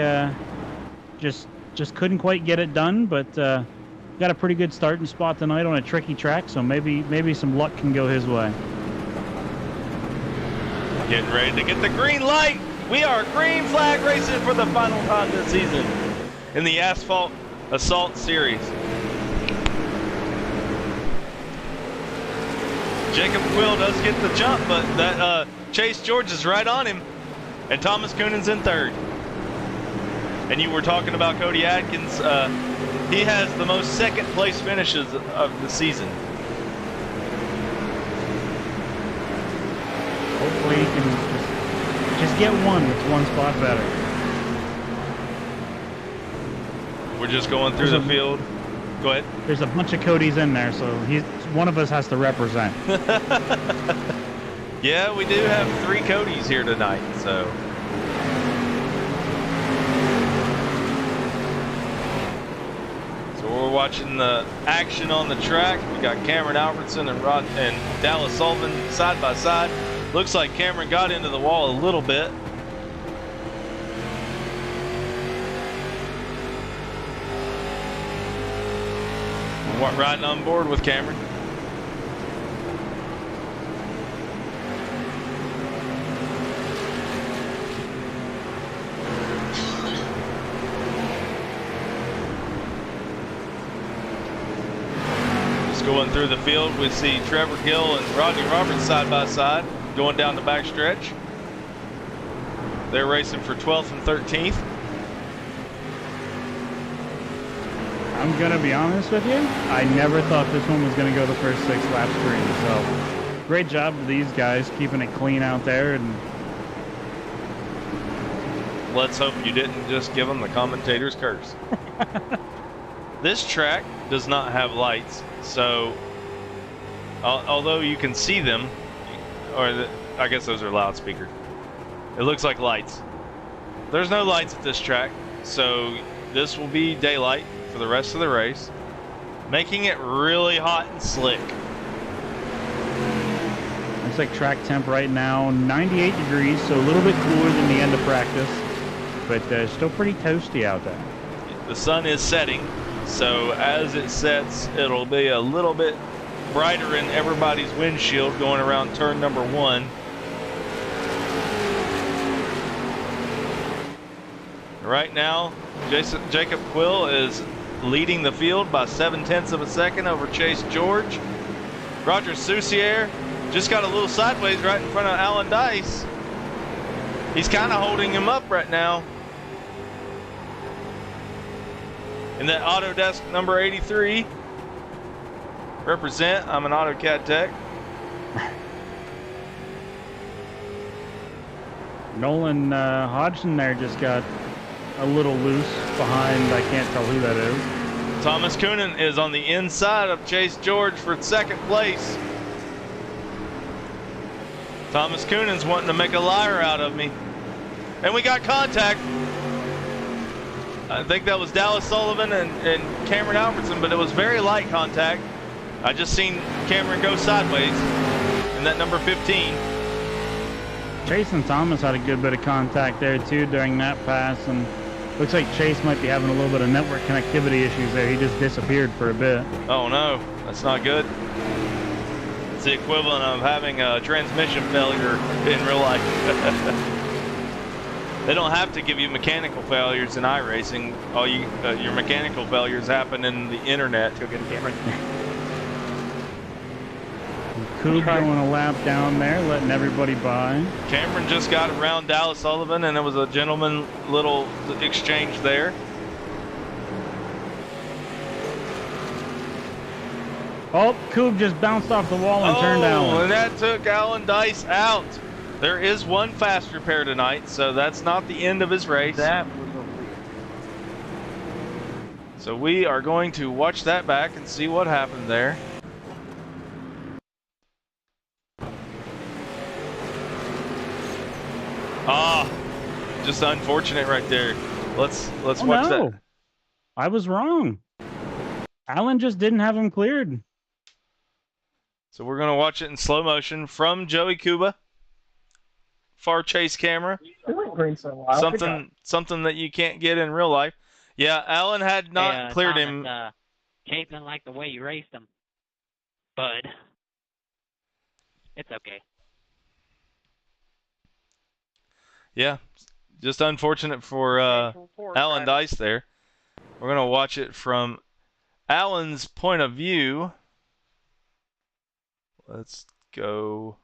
[SPEAKER 4] just couldn't quite get it done, but got a pretty good starting spot tonight on a tricky track, so maybe some luck can go his way.
[SPEAKER 3] Getting ready to get the green light. We are green flag racing for the final time this season in the Asphalt Assault Series. Jacob Quill does get the jump, but that Chase George is right on him, and Thomas Coonan's in third. And you were talking about Cody Atkins. He has the most second place finishes of the season.
[SPEAKER 4] Hopefully he can just get one. It's one spot better.
[SPEAKER 3] We're just going through the field. Go ahead.
[SPEAKER 4] There's a bunch of Codys in there, so one of us has to represent.
[SPEAKER 3] Yeah, we do have 3 Codys here tonight, so. We're watching the action on the track. We got Cameron Albertson and Dallas Sullivan side by side. Looks like Cameron got into the wall a little bit. Riding on board with Cameron. Just going through the field, we see Trevor Gill and Rodney Roberts side by side going down the back stretch. They're racing for 12th and 13th.
[SPEAKER 4] I'm going to be honest with you. I never thought this one was going to go the first 6 laps free. So great job to these guys keeping it clean out there. And
[SPEAKER 3] let's hope you didn't just give them the commentator's curse. This track does not have lights, so although you can see them, I guess those are loudspeakers. It looks like lights. There's no lights at this track, so this will be daylight for the rest of the race, making it really hot and slick.
[SPEAKER 4] looks like track temp right now, 98 degrees, so a little bit cooler than the end of practice, but still pretty toasty out there.
[SPEAKER 3] The sun is setting, so as it sets, it'll be a little bit brighter in everybody's windshield going around turn number 1. Right now, Jacob Quill is leading the field by 0.7 of a second over Chase George. Roger Soussier just got a little sideways right in front of Alan Dice. He's kind of holding him up right now. In that Autodesk number 83. Represent, I'm an AutoCAD tech.
[SPEAKER 4] Nolan Hodgson there just got a little loose behind, I can't tell who that is.
[SPEAKER 3] Thomas Coonan is on the inside of Chase George for 2nd place. Thomas Coonan's wanting to make a liar out of me. And we got contact. I think that was Dallas Sullivan and Cameron Albertson, but it was very light contact. I just seen Cameron go sideways in that number 15.
[SPEAKER 4] Chase and Thomas had a good bit of contact there too during that pass, and looks like Chase might be having a little bit of network connectivity issues there. He just disappeared for a bit.
[SPEAKER 3] Oh no, that's not good. It's the equivalent of having a transmission failure in real life. They don't have to give you mechanical failures in iRacing. All your mechanical failures happen in the internet.
[SPEAKER 2] Go get a camera.
[SPEAKER 4] Coop going a lap down there, letting everybody by.
[SPEAKER 3] Cameron just got around Dallas Sullivan, and it was a gentleman little exchange there.
[SPEAKER 4] Oh, Coop just bounced off the wall and turned Allen.
[SPEAKER 3] And that took Alan Dice out. There is one fast repair tonight, so that's not the end of his race.
[SPEAKER 5] That was a weird.
[SPEAKER 3] So we are going to watch that back and see what happened there. Ah, just unfortunate right there. Let's watch that.
[SPEAKER 4] I was wrong. Allen just didn't have him cleared.
[SPEAKER 3] So we're going to watch it in slow motion from Joey Cuba. Far chase camera.
[SPEAKER 5] It went green for a while.
[SPEAKER 3] Something that you can't get in real life. Yeah, Allen had not cleared him.
[SPEAKER 2] Chase didn't like the way you raced him, bud. It's okay.
[SPEAKER 3] Yeah, just unfortunate for Alan Dice there. We're going to watch it from Alan's point of view. Let's go.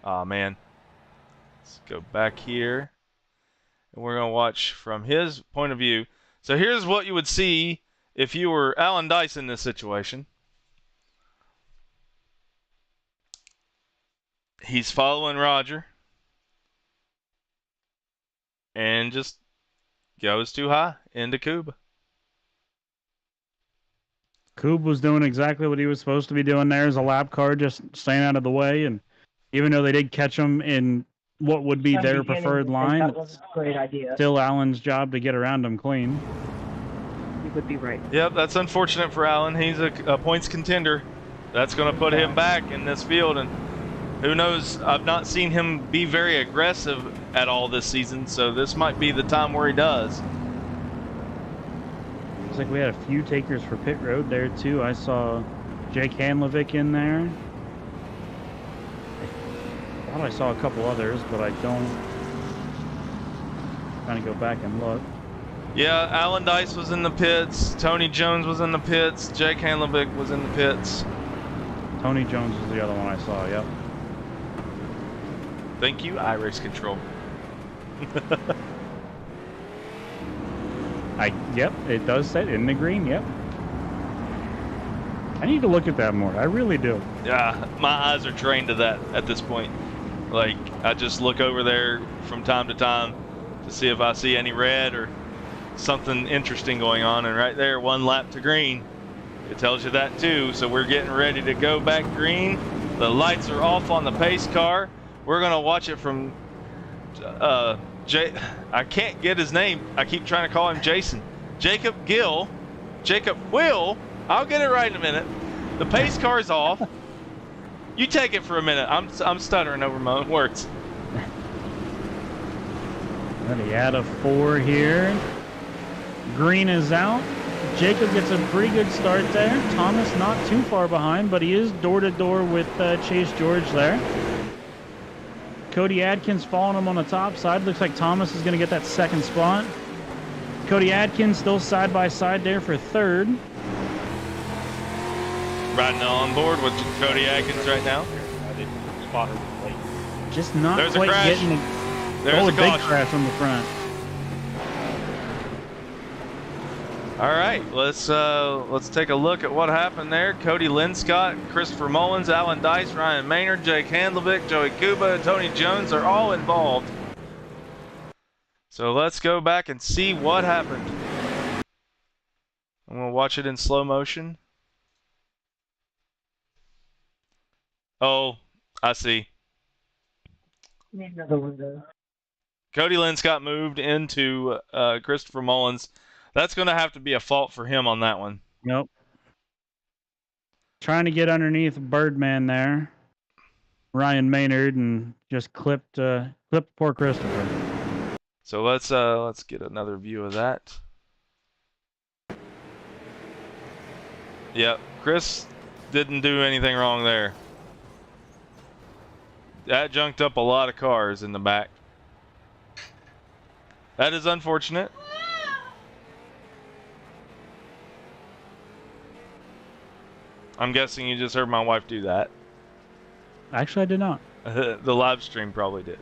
[SPEAKER 3] Oh, man. Let's go back here. And we're going to watch from his point of view. So here's what you would see if you were Alan Dice in this situation. He's following Roger. And just goes too high into Coob.
[SPEAKER 4] Coob was doing exactly what he was supposed to be doing there as a lap car, just staying out of the way. And even though they did catch him in what would be their preferred line,
[SPEAKER 5] that was a great idea.
[SPEAKER 4] Still Allen's job to get around him clean.
[SPEAKER 5] You would be right.
[SPEAKER 3] Yep, that's unfortunate for Allen. He's a points contender. That's going to put him back in this field. And who knows, I've not seen him be very aggressive at all this season, so this might be the time where he does.
[SPEAKER 4] Looks like we had a few takers for pit road there too. I saw Jake Hanlovic in there. I thought I saw a couple others, but I don't. Trying to go back and look.
[SPEAKER 3] Yeah, Alan Dice was in the pits. Tony Jones was in the pits. Jake Hanlovic was in the pits.
[SPEAKER 4] Tony Jones was the other one I saw. Yep.
[SPEAKER 3] Thank you, iRacing Control.
[SPEAKER 4] Yep, it does say in the green. Yep. I need to look at that more. I really do.
[SPEAKER 3] Yeah, my eyes are trained to that at this point. Like, I just look over there from time to time to see if I see any red or something interesting going on. And right there, 1 lap to green. It tells you that too. So we're getting ready to go back green. The lights are off on the pace car. We're gonna watch it from I can't get his name. I keep trying to call him Jason. Jacob Quill. I'll get it right in a minute. The pace car's off. You take it for a minute. I'm stuttering over my own words.
[SPEAKER 4] Let me add a 4 here. Green is out. Jacob gets a pretty good start there. Thomas not too far behind, but he is door to door with Chase George there. Cody Adkins following him on the top side. Looks like Thomas is going to get that second spot. Cody Adkins still side by side there for third.
[SPEAKER 3] Riding on board with Cody Adkins right now.
[SPEAKER 4] Just not
[SPEAKER 3] There's a
[SPEAKER 4] quite
[SPEAKER 3] crash.
[SPEAKER 4] getting
[SPEAKER 3] There's
[SPEAKER 4] a
[SPEAKER 3] a
[SPEAKER 4] big
[SPEAKER 3] caution.
[SPEAKER 4] crash from the front.
[SPEAKER 3] All right, let's take a look at what happened there. Cody Linscott, Christopher Mullins, Alan Dice, Ryan Maynard, Jake Hanlovic, Joey Kuba, and Tony Jones are all involved. So let's go back and see what happened. I'm gonna watch it in slow motion. Oh, I see.
[SPEAKER 5] Need another window.
[SPEAKER 3] Cody Linscott moved into Christopher Mullins. That's going to have to be a fault for him on that one.
[SPEAKER 4] Nope. Trying to get underneath Birdman there. Ryan Maynard and just clipped poor Christopher.
[SPEAKER 3] So let's get another view of that. Yep, Chris didn't do anything wrong there. That junked up a lot of cars in the back. That is unfortunate. I'm guessing you just heard my wife do that.
[SPEAKER 4] Actually, I did not.
[SPEAKER 3] The live stream probably did.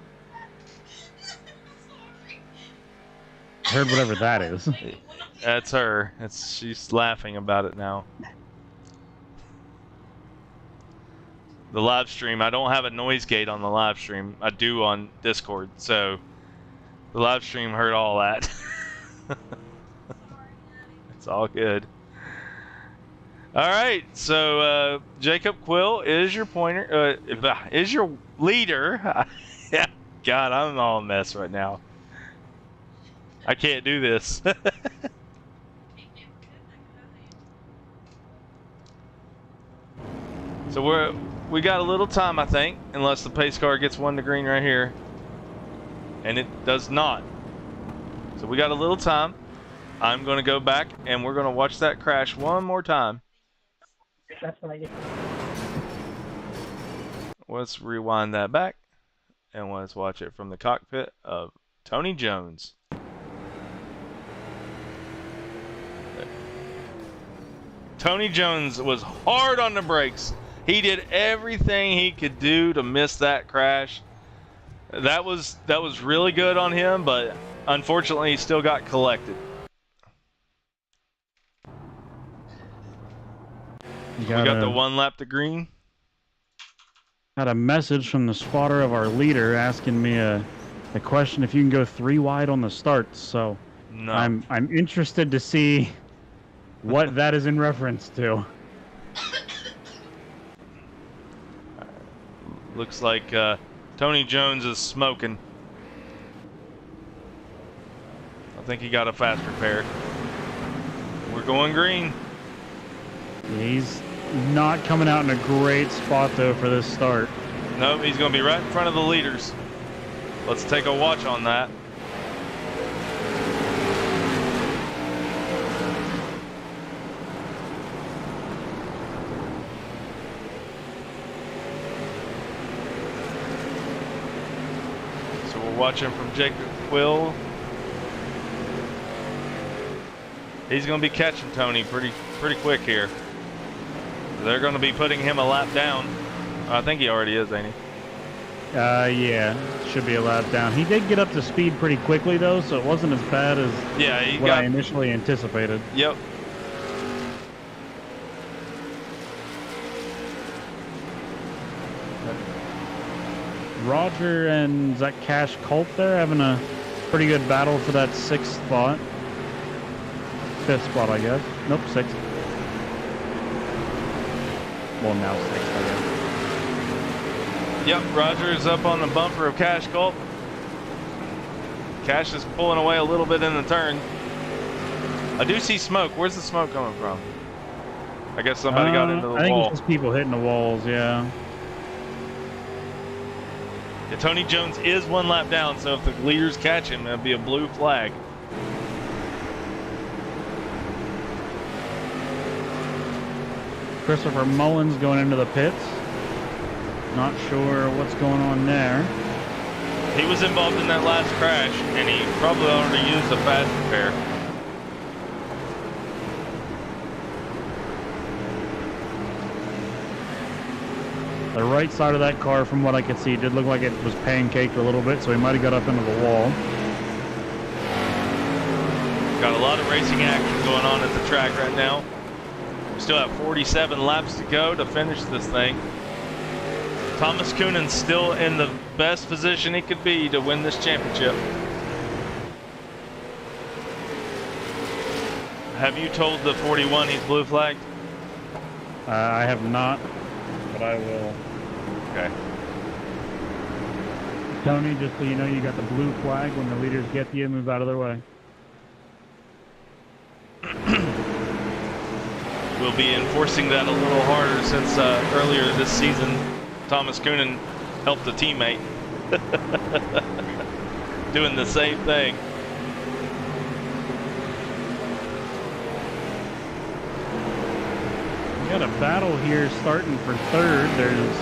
[SPEAKER 4] Heard whatever that is.
[SPEAKER 3] That's her. She's laughing about it now. The live stream, I don't have a noise gate on the live stream. I do on Discord, so the live stream heard all that. It's all good. All right, so Jacob Quill is your pointer, is your leader. Yeah, God, I'm all a mess right now. I can't do this. So we got a little time, I think, unless the pace car gets 1 to green right here, and it does not. So we got a little time. I'm going to go back and we're going to watch that crash one more time.
[SPEAKER 5] That's what I did.
[SPEAKER 3] Let's rewind that back and let's watch it from the cockpit of Tony Jones. Tony Jones was hard on the brakes. He did everything he could do to miss that crash. That was really good on him, but unfortunately he still got collected. We got the 1 lap to green.
[SPEAKER 4] Got a message from the spotter of our leader asking me a question if you can go 3 wide on the starts. So
[SPEAKER 3] No.
[SPEAKER 4] I'm interested to see what that is in reference to.
[SPEAKER 3] Looks like Tony Jones is smoking. I think he got a faster pair. We're going green.
[SPEAKER 4] He's not coming out in a great spot though for this start.
[SPEAKER 3] Nope, he's going to be right in front of the leaders. Let's take a watch on that. watching from Jacob Quill. He's going to be catching Tony pretty quick here. They're going to be putting him a lap down. I think he already is, ain't he?
[SPEAKER 4] Yeah, should be a lap down. He did get up to speed pretty quickly, though, so it wasn't as bad as what I initially anticipated.
[SPEAKER 3] Yep.
[SPEAKER 4] Roger and is that Cash Culp there having a pretty good battle for that 6th spot. 5th spot, I guess. Nope, 6th. Well, now 6th, I guess.
[SPEAKER 3] Yep, Roger is up on the bumper of Cash Culp. Cash is pulling away a little bit in the turn. I do see smoke. Where's the smoke coming from? I guess somebody got into the wall.
[SPEAKER 4] I think it's just people hitting the walls, yeah.
[SPEAKER 3] Yeah, Tony Jones is 1 lap down, so if the leaders catch him, that'll be a blue flag.
[SPEAKER 4] Christopher Mullins going into the pits. Not sure what's going on there.
[SPEAKER 3] He was involved in that last crash, and he probably already used a fast repair.
[SPEAKER 4] The right side of that car, from what I could see, did look like it was pancaked a little bit, so he might have got up into the wall.
[SPEAKER 3] Got a lot of racing action going on at the track right now. We still have 47 laps to go to finish this thing. Thomas Coonan's still in the best position he could be to win this championship. Have you told the 41 he's blue flagged?
[SPEAKER 4] I have not, but I will.
[SPEAKER 3] Okay.
[SPEAKER 4] Tony, just so you know, you got the blue flag. When the leaders get to you, move out of their way.
[SPEAKER 3] We'll be enforcing that a little harder since earlier this season, Thomas Coonan helped a teammate doing the same thing.
[SPEAKER 4] We got a battle here starting for 3rd. There's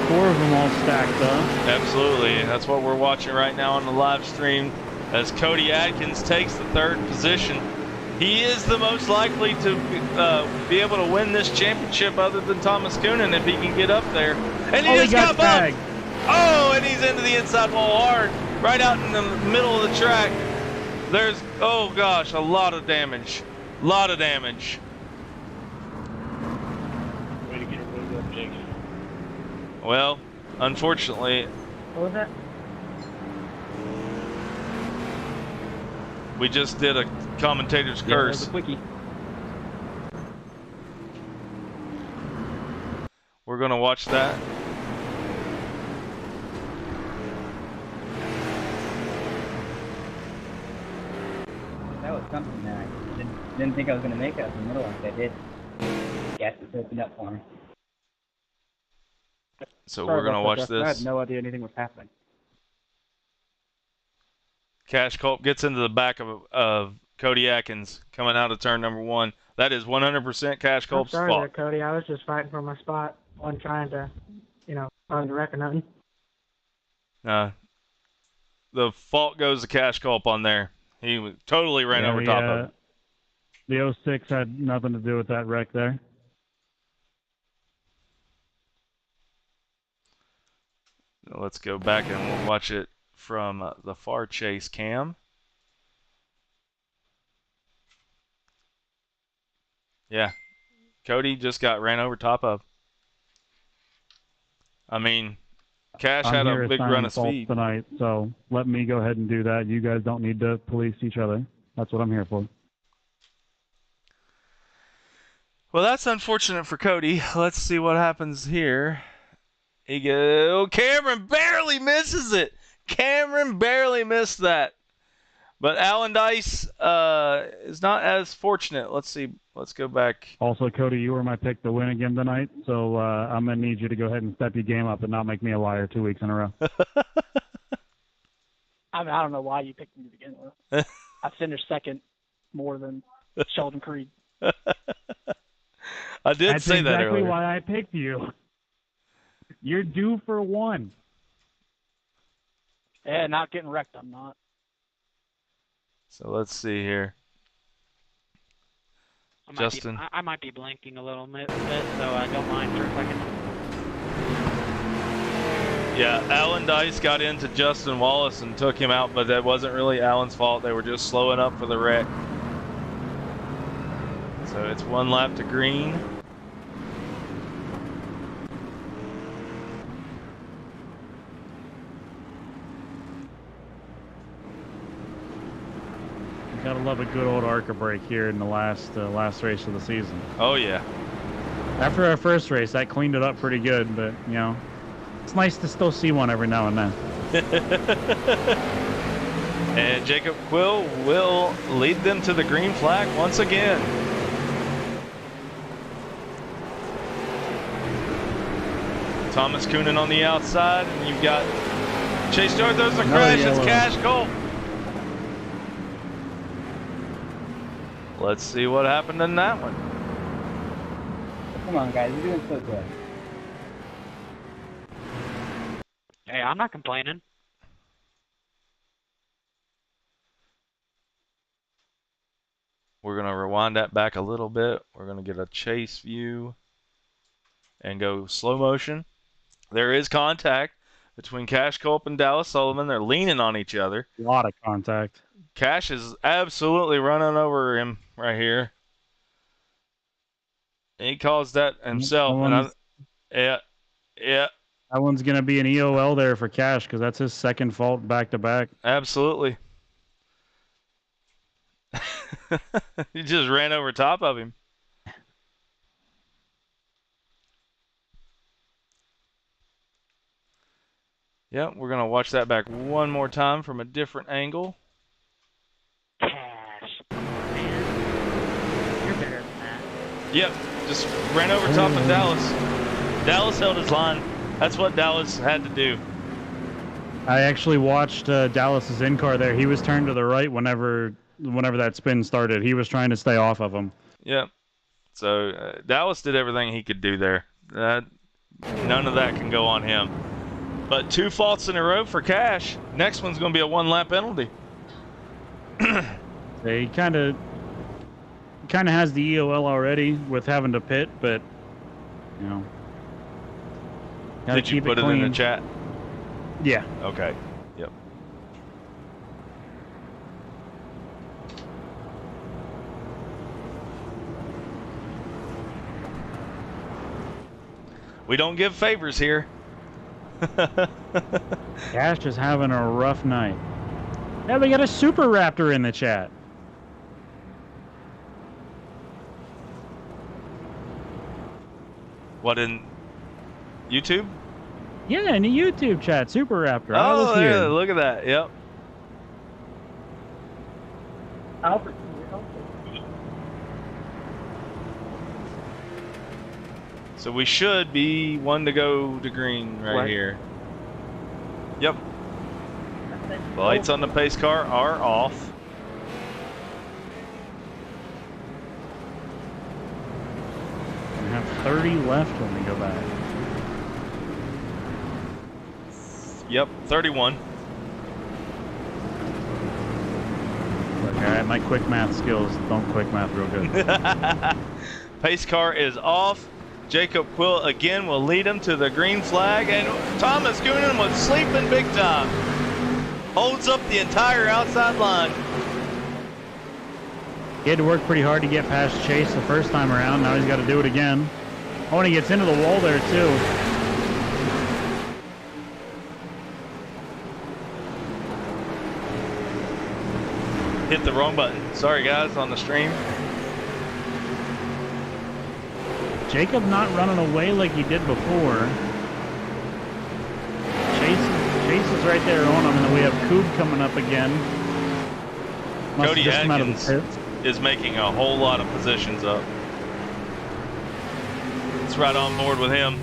[SPEAKER 4] 4 of them all stacked up.
[SPEAKER 3] Absolutely. That's what we're watching right now on the live stream as Cody Atkins takes the 3rd position. He is the most likely to be able to win this championship other than Thomas Coonan if he can get up there. And he just got bumped. Oh, and he's into the inside wall hard, right out in the middle of the track. There's, oh gosh, a lot of damage. Way to get a really good jig. Well, unfortunately.
[SPEAKER 5] What was that?
[SPEAKER 3] We just did a commentator's curse.
[SPEAKER 2] Yeah, quickie.
[SPEAKER 3] We're going to watch that.
[SPEAKER 6] That was something that I didn't think I was going to make it up in the middle like I did. Gas was opened up for me.
[SPEAKER 3] So we're going to watch this.
[SPEAKER 6] I had no idea anything was happening.
[SPEAKER 3] Cash Culp gets into the back of Cody Atkins coming out of turn number 1. That is 100% Cash Culp's
[SPEAKER 5] I'm sorry
[SPEAKER 3] fault.
[SPEAKER 5] there, Cody. I was just fighting for my spot. I wasn't trying to, on the wreck or nothing.
[SPEAKER 3] The fault goes to Cash Culp on there. He totally ran over top of him.
[SPEAKER 4] The 06 had nothing to do with that wreck there.
[SPEAKER 3] Let's go back and we'll watch it from the far chase cam. Yeah, Cody just got ran over top of. I mean, Cash had a big run of speed
[SPEAKER 4] tonight, so let me go ahead and do that. You guys don't need to police each other. That's what I'm here for.
[SPEAKER 3] Well, that's unfortunate for Cody. Let's see what happens here. Cameron barely misses it. Cameron barely missed that. But Alan Dice is not as fortunate. Let's see. Let's go back.
[SPEAKER 4] Also, Cody, you were my pick to win again tonight, so I'm going to need you to go ahead and step your game up and not make me a liar 2 weeks in a row.
[SPEAKER 7] I don't know why you picked me to begin with. I finished 2nd more than Sheldon Creed.
[SPEAKER 3] I did say that earlier.
[SPEAKER 4] That's exactly why I picked you. You're due for 1.
[SPEAKER 7] Yeah, not getting wrecked. I'm not.
[SPEAKER 3] So let's see here. Justin.
[SPEAKER 2] I might be blinking a little bit, so I don't mind for a second.
[SPEAKER 3] Yeah, Alan Dice got into Justin Wallace and took him out, but that wasn't really Alan's fault. They were just slowing up for the wreck. So it's 1 lap to green.
[SPEAKER 4] Gotta love a good old ARCA break here in the last race of the season.
[SPEAKER 3] Oh yeah.
[SPEAKER 4] After our first race, that cleaned it up pretty good, but you know, it's nice to still see one every now and then.
[SPEAKER 3] And Jacob Quill will lead them to the green flag once again. Thomas Coonan on the outside, and you've got Chase George. There's a crash. It's Cash Colt. Let's see what happened in that one.
[SPEAKER 6] Come on, guys. You're doing so good.
[SPEAKER 2] Hey, I'm not complaining.
[SPEAKER 3] We're going to rewind that back a little bit. We're going to get a chase view and go slow motion. There is contact between Cash Culp and Dallas Sullivan. They're leaning on each other.
[SPEAKER 4] A lot of contact.
[SPEAKER 3] Cash is absolutely running over him right here. He caused that himself. Yeah.
[SPEAKER 4] That one's going to be an EOL there for Cash because that's his second fault back-to-back.
[SPEAKER 3] Absolutely. He just ran over top of him. Yeah, we're going to watch that back one more time from a different angle.
[SPEAKER 2] Cash. Man. You're better than that.
[SPEAKER 3] Yep, just ran over top of Dallas. Dallas held his line. That's what Dallas had to do.
[SPEAKER 4] I actually watched Dallas's in-car there. He was turned to the right whenever that spin started. He was trying to stay off of him.
[SPEAKER 3] Yep. So Dallas did everything he could do there. None of that can go on him. But 2 faults in a row for Cash. Next one's going to be a 1-lap penalty.
[SPEAKER 4] He kind of has the EOL already with having to pit, but you know.
[SPEAKER 3] Did you put it in the chat?
[SPEAKER 4] Yeah.
[SPEAKER 3] Okay. Yep. We don't give favors here.
[SPEAKER 4] Cash is having a rough night. Yeah, we got a Super Raptor in the chat.
[SPEAKER 3] What, in YouTube?
[SPEAKER 4] Yeah, in the YouTube chat, Super Raptor.
[SPEAKER 3] Oh, yeah, look at that. Yep.
[SPEAKER 5] Albert.
[SPEAKER 3] So we should be 1 to go to green right here. Yep. The lights on the pace car are off.
[SPEAKER 4] We have 30 left when we go back.
[SPEAKER 3] Yep, 31.
[SPEAKER 4] Look, all right, my quick math skills don't quick math real good.
[SPEAKER 3] Pace car is off. Jacob Quill again will lead him to the green flag, and Thomas Coonan was sleeping big time. Holds up the entire outside line.
[SPEAKER 4] He had to work pretty hard to get past Chase the first time around. Now he's got to do it again. Oh, and he gets into the wall there too.
[SPEAKER 3] Hit the wrong button. Sorry guys, on the stream.
[SPEAKER 4] Jacob not running away like he did before. Chase is right there on him, and then we have Coob coming up again.
[SPEAKER 3] Cody Atkins is making a whole lot of positions up. It's right on board with him.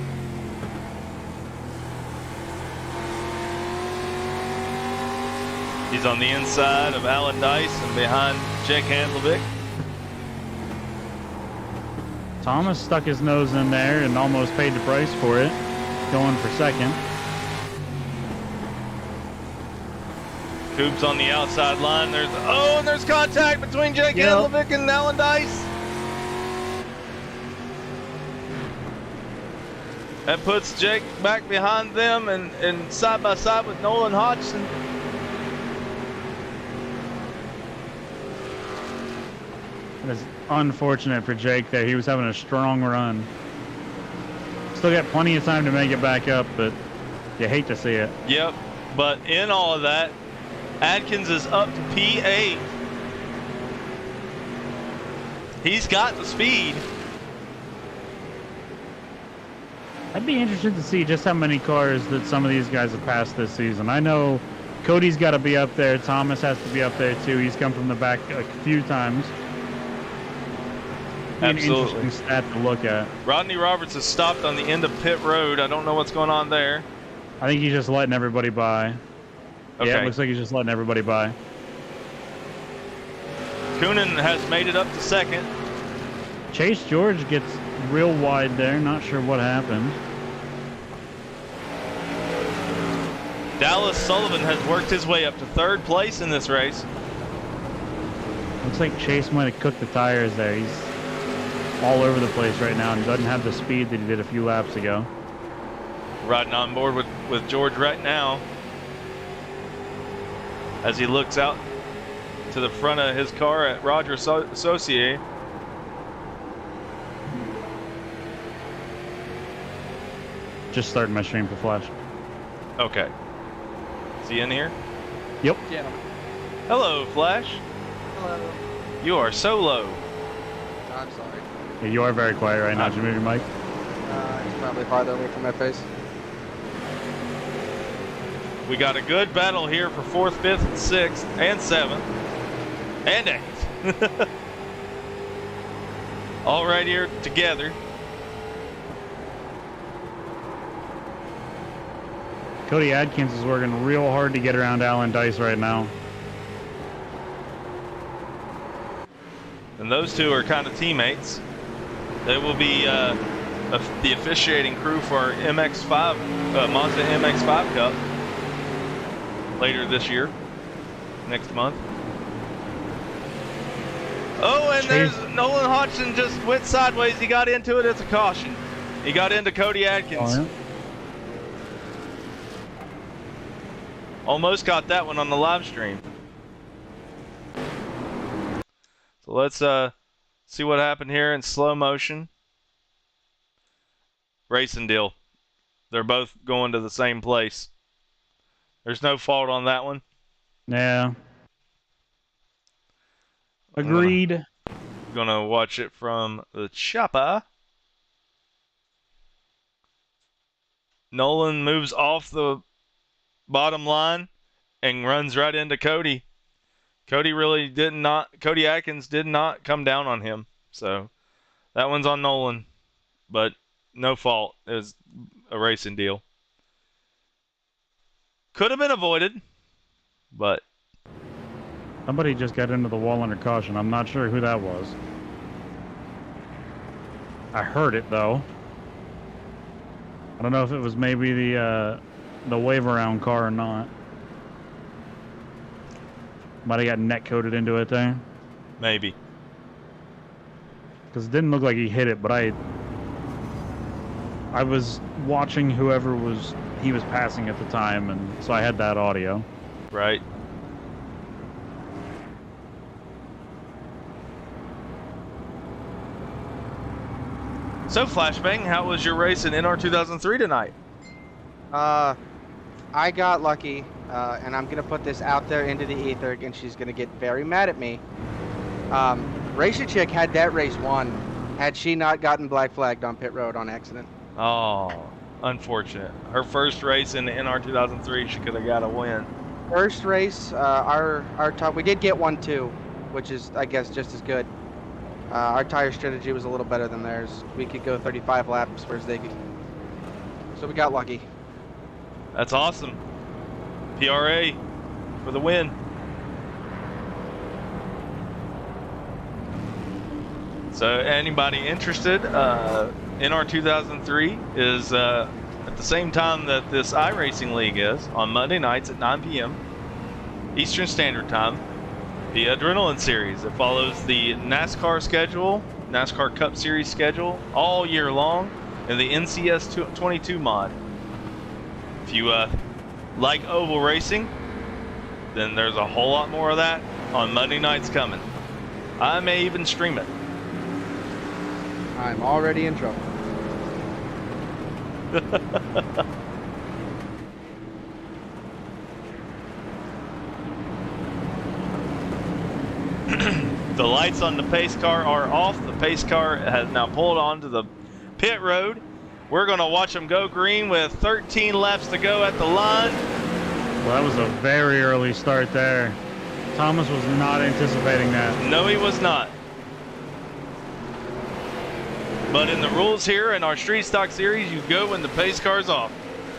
[SPEAKER 3] He's on the inside of Alan Dice and behind Jake Handlevick.
[SPEAKER 4] Thomas stuck his nose in there and almost paid the price for it, going for second.
[SPEAKER 3] Coop's on the outside line. There's contact between Jake
[SPEAKER 4] Yep.
[SPEAKER 3] Handlevick and Alan Dice. That puts Jake back behind them and side by side with Nolan Hodgson.
[SPEAKER 4] It is unfortunate for Jake there. He was having a strong run. Still got plenty of time to make it back up, but you hate to see it.
[SPEAKER 3] Yep, but in all of that, Adkins is up to P8. He's got the speed.
[SPEAKER 4] I'd be interested to see just how many cars that some of these guys have passed this season. I know Cody's got to be up there. Thomas has to be up there too. He's come from the back a few times. An
[SPEAKER 3] Absolutely.
[SPEAKER 4] interesting stat to look at.
[SPEAKER 3] Rodney Roberts is stopped on the end of pit road. I don't know what's going on there.
[SPEAKER 4] I think he's just letting everybody by.
[SPEAKER 3] Okay.
[SPEAKER 4] Yeah, it looks like he's just letting everybody by.
[SPEAKER 3] Coonan has made it up to second.
[SPEAKER 4] Chase George gets real wide there. Not sure what happened.
[SPEAKER 3] Dallas Sullivan has worked his way up to third place in this race.
[SPEAKER 4] Looks like Chase might have cooked the tires there. He's all over the place right now and doesn't have the speed that he did a few laps ago.
[SPEAKER 3] Riding on board with George right now as he looks out to the front of his car at Roger Associé.
[SPEAKER 4] Just starting my stream for Flash.
[SPEAKER 3] Okay. Is he in here?
[SPEAKER 4] Yep.
[SPEAKER 7] Yeah.
[SPEAKER 3] Hello, Flash.
[SPEAKER 8] Hello.
[SPEAKER 3] You are so low.
[SPEAKER 8] I'm sorry.
[SPEAKER 4] Yeah, you are very quiet right now. Did you move your mic?
[SPEAKER 8] It's probably farther away from my face.
[SPEAKER 3] We got a good battle here for 4th, 5th, and 6th, and 7th, and 8th. All right here together.
[SPEAKER 4] Cody Adkins is working real hard to get around Alan Dice right now.
[SPEAKER 3] And those two are kind of teammates. They will be the officiating crew for our MX-5, Mazda MX-5 Cup later this year, next month. Oh, and there's Nolan Hodgson just went sideways. He got into it. It's a caution. He got into Cody Adkins.
[SPEAKER 4] Oh, yeah.
[SPEAKER 3] Almost caught that one on the live stream. So let's see what happened here in slow motion. Racing deal. They're both going to the same place. There's no fault on that one.
[SPEAKER 4] Yeah. Agreed.
[SPEAKER 3] Gonna watch it from the chopper. Nolan moves off the bottom line and runs right into Cody. Cody Atkins did not come down on him. So that one's on Nolan, but no fault. It was a racing deal. Could have been avoided, but
[SPEAKER 4] Somebody just got into the wall under caution. I'm not sure who that was. I heard it though. I don't know if it was maybe the wave around car or not. Might have got neck coated into it there.
[SPEAKER 3] maybe.
[SPEAKER 4] Because it didn't look like he hit it, but I was watching whoever he was passing at the time, and so I had that audio.
[SPEAKER 3] Right. So, Flashbang, how was your race in NR 2003 tonight?
[SPEAKER 8] I got lucky, and I'm gonna put this out there into the ether, and she's gonna get very mad at me. Racer Chick had that race won, had she not gotten black flagged on pit road on accident.
[SPEAKER 3] Oh, unfortunate. Her first race in the NR 2003, she could have got a win.
[SPEAKER 8] First race, our top, we did get 1-2, which is, I guess, just as good. Our tire strategy was a little better than theirs. We could go 35 laps, whereas they could. So we got lucky.
[SPEAKER 3] That's awesome. PRA for the win. So anybody interested, NR 2003 is at the same time that this iRacing League is, on Monday nights at 9 p.m. Eastern Standard Time. The Adrenaline Series. It follows the NASCAR schedule, NASCAR Cup Series schedule, all year long, and the NCS 22 mod. If you like oval racing, then there's a whole lot more of that on Monday nights coming. I may even stream it.
[SPEAKER 8] I'm already in trouble.
[SPEAKER 3] The lights on the pace car are off. The pace car has now pulled onto the pit road. We're going to watch them go green with 13 laps to go at the line.
[SPEAKER 4] Well, that was a very early start there. Thomas was not anticipating that.
[SPEAKER 3] No, he was not. But in the rules here in our Street Stock Series, you go when the pace car's off.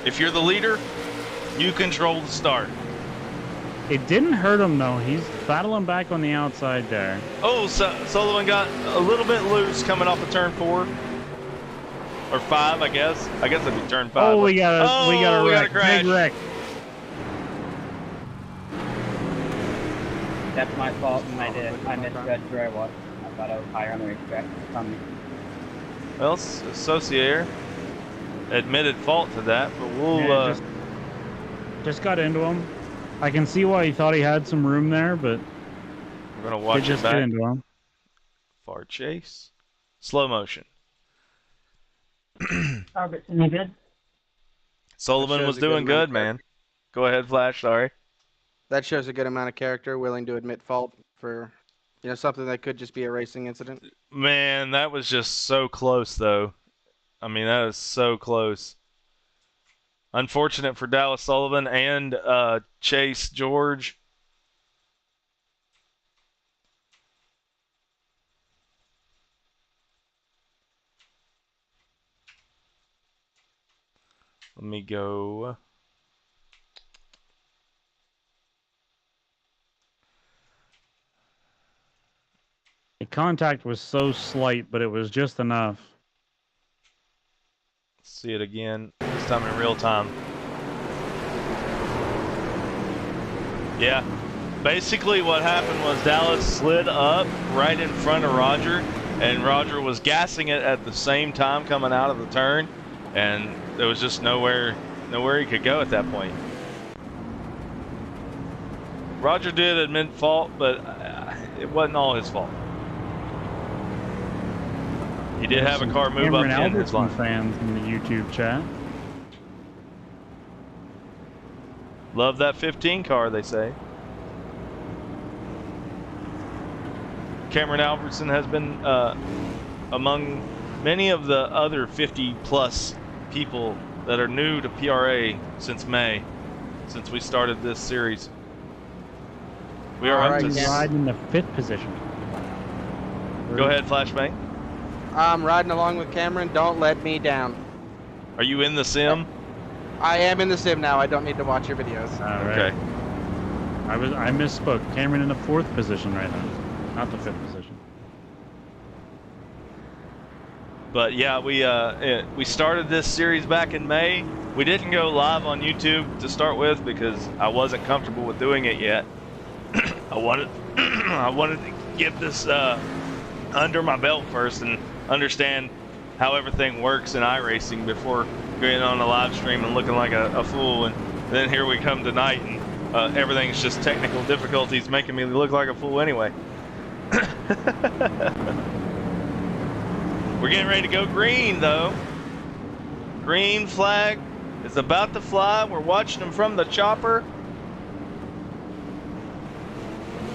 [SPEAKER 3] If you're the leader, you control the start.
[SPEAKER 4] It didn't hurt him, though. He's battling back on the outside there.
[SPEAKER 3] Oh, Sullivan got a little bit loose coming off of turn 4. Or 5, I guess. I guess it'd be turn 5.
[SPEAKER 4] Oh, we got a wreck.
[SPEAKER 3] crash.
[SPEAKER 4] Big wreck.
[SPEAKER 6] That's my fault, and I misjudged where I was. I thought I was higher on the racetrack. It's on me.
[SPEAKER 3] Well, Associator admitted fault to that, but we'll...
[SPEAKER 4] Yeah, just got into him. I can see why he thought he had some room there, but
[SPEAKER 3] we're going to watch it
[SPEAKER 4] just
[SPEAKER 3] back.
[SPEAKER 4] get into him.
[SPEAKER 3] Far chase. Slow motion.
[SPEAKER 5] Robertson, you good?
[SPEAKER 3] Sullivan was doing good, man. Go ahead, Flash. Sorry.
[SPEAKER 8] That shows a good amount of character, willing to admit fault for, something that could just be a racing incident.
[SPEAKER 3] Man, that was just so close, though. I mean, that is so close. Unfortunate for Dallas Sullivan and Chase George. Let me go.
[SPEAKER 4] The contact was so slight, but it was just enough.
[SPEAKER 3] See it again. This time in real time. Yeah. Basically what happened was Dallas slid up right in front of Roger, and Roger was gassing it at the same time coming out of the turn, and there was just nowhere he could go at that point. Roger did admit fault, but it wasn't all his fault. He did have a car move up in his line.
[SPEAKER 4] Fans in the YouTube chat.
[SPEAKER 3] Love that 15 car, they say. Cameron Albertson has been among many of the other 50-plus people that are new to PRA since May, since we started this series. We are up to...
[SPEAKER 4] riding in the 5th position.
[SPEAKER 3] Go ahead, Flashbang.
[SPEAKER 8] I'm riding along with Cameron. Don't let me down.
[SPEAKER 3] Are you in the sim?
[SPEAKER 8] I am in the sim now. I don't need to watch your videos.
[SPEAKER 4] All right.
[SPEAKER 3] Okay.
[SPEAKER 4] I misspoke. Cameron in the 4th position right now, not the 5th position.
[SPEAKER 3] But yeah, we started this series back in May. We didn't go live on YouTube to start with because I wasn't comfortable with doing it yet. I wanted to get this under my belt first and understand how everything works in iRacing before getting on a live stream and looking like a fool. And then here we come tonight, and everything's just technical difficulties making me look like a fool anyway. We're getting ready to go green, though. Green flag is about to fly. We're watching them from the chopper.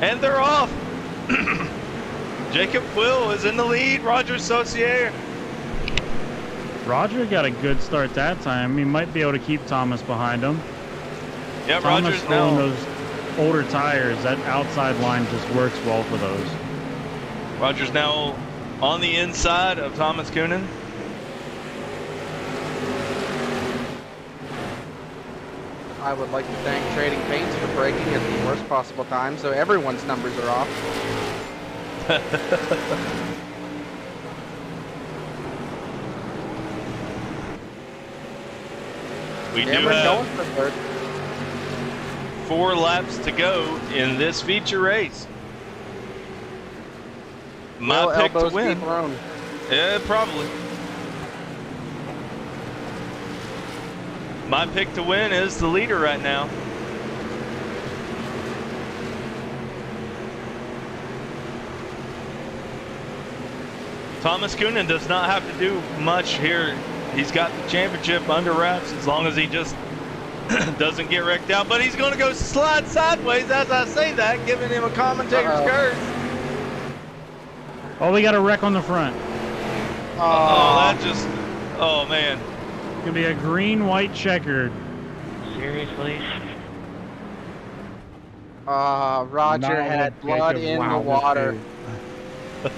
[SPEAKER 3] And they're off. Jacob Quill is in the lead. Roger Saucier.
[SPEAKER 4] Roger got a good start that time. He might be able to keep Thomas behind him.
[SPEAKER 3] Yeah,
[SPEAKER 4] Thomas
[SPEAKER 3] Roger's now.
[SPEAKER 4] those older tires. That outside line just works well for those.
[SPEAKER 3] Roger's now on the inside of Thomas Coonan.
[SPEAKER 8] I would like to thank Trading Paints for braking at the worst possible time, so everyone's numbers are off.
[SPEAKER 3] We do
[SPEAKER 8] Cameron
[SPEAKER 3] have
[SPEAKER 8] going for third.
[SPEAKER 3] 4 laps to go in this feature race. My
[SPEAKER 8] Will
[SPEAKER 3] pick to
[SPEAKER 8] elbows
[SPEAKER 3] win.
[SPEAKER 8] be thrown?
[SPEAKER 3] Yeah, probably. My pick to win is the leader right now. Thomas Coonan does not have to do much here. He's got the championship under wraps as long as he just doesn't get wrecked out. But he's going to go slide sideways as I say that, giving him a commentator's curse.
[SPEAKER 4] Oh, we got a wreck on the front.
[SPEAKER 3] Oh, that just... Oh, man.
[SPEAKER 4] It's going to be a green-white checkered.
[SPEAKER 2] Seriously?
[SPEAKER 8] Roger
[SPEAKER 4] Not
[SPEAKER 8] had
[SPEAKER 4] a
[SPEAKER 8] blood
[SPEAKER 4] Jacob
[SPEAKER 8] in the
[SPEAKER 4] Wilder
[SPEAKER 8] water.
[SPEAKER 4] too.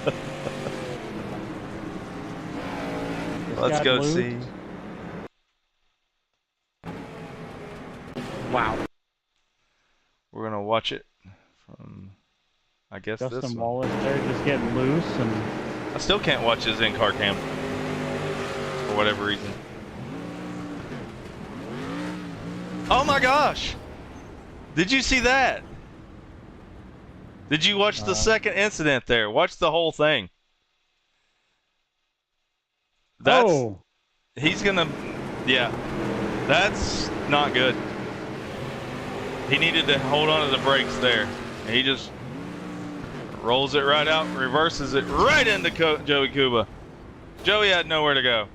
[SPEAKER 3] Let's
[SPEAKER 4] got
[SPEAKER 3] go
[SPEAKER 4] blue.
[SPEAKER 3] see.
[SPEAKER 2] Wow.
[SPEAKER 3] We're going to watch it from, I guess, this
[SPEAKER 4] Justin
[SPEAKER 3] one.
[SPEAKER 4] Wallace there just getting loose, and
[SPEAKER 3] I still can't watch his in-car cam for whatever reason. Oh my gosh! Did you see that? Did you watch the second incident there? Watch the whole thing. That's he's gonna, yeah, that's not good. He needed to hold on to the brakes there. And he just rolls it right out, reverses it right into Joey Kuba. Joey had nowhere to go.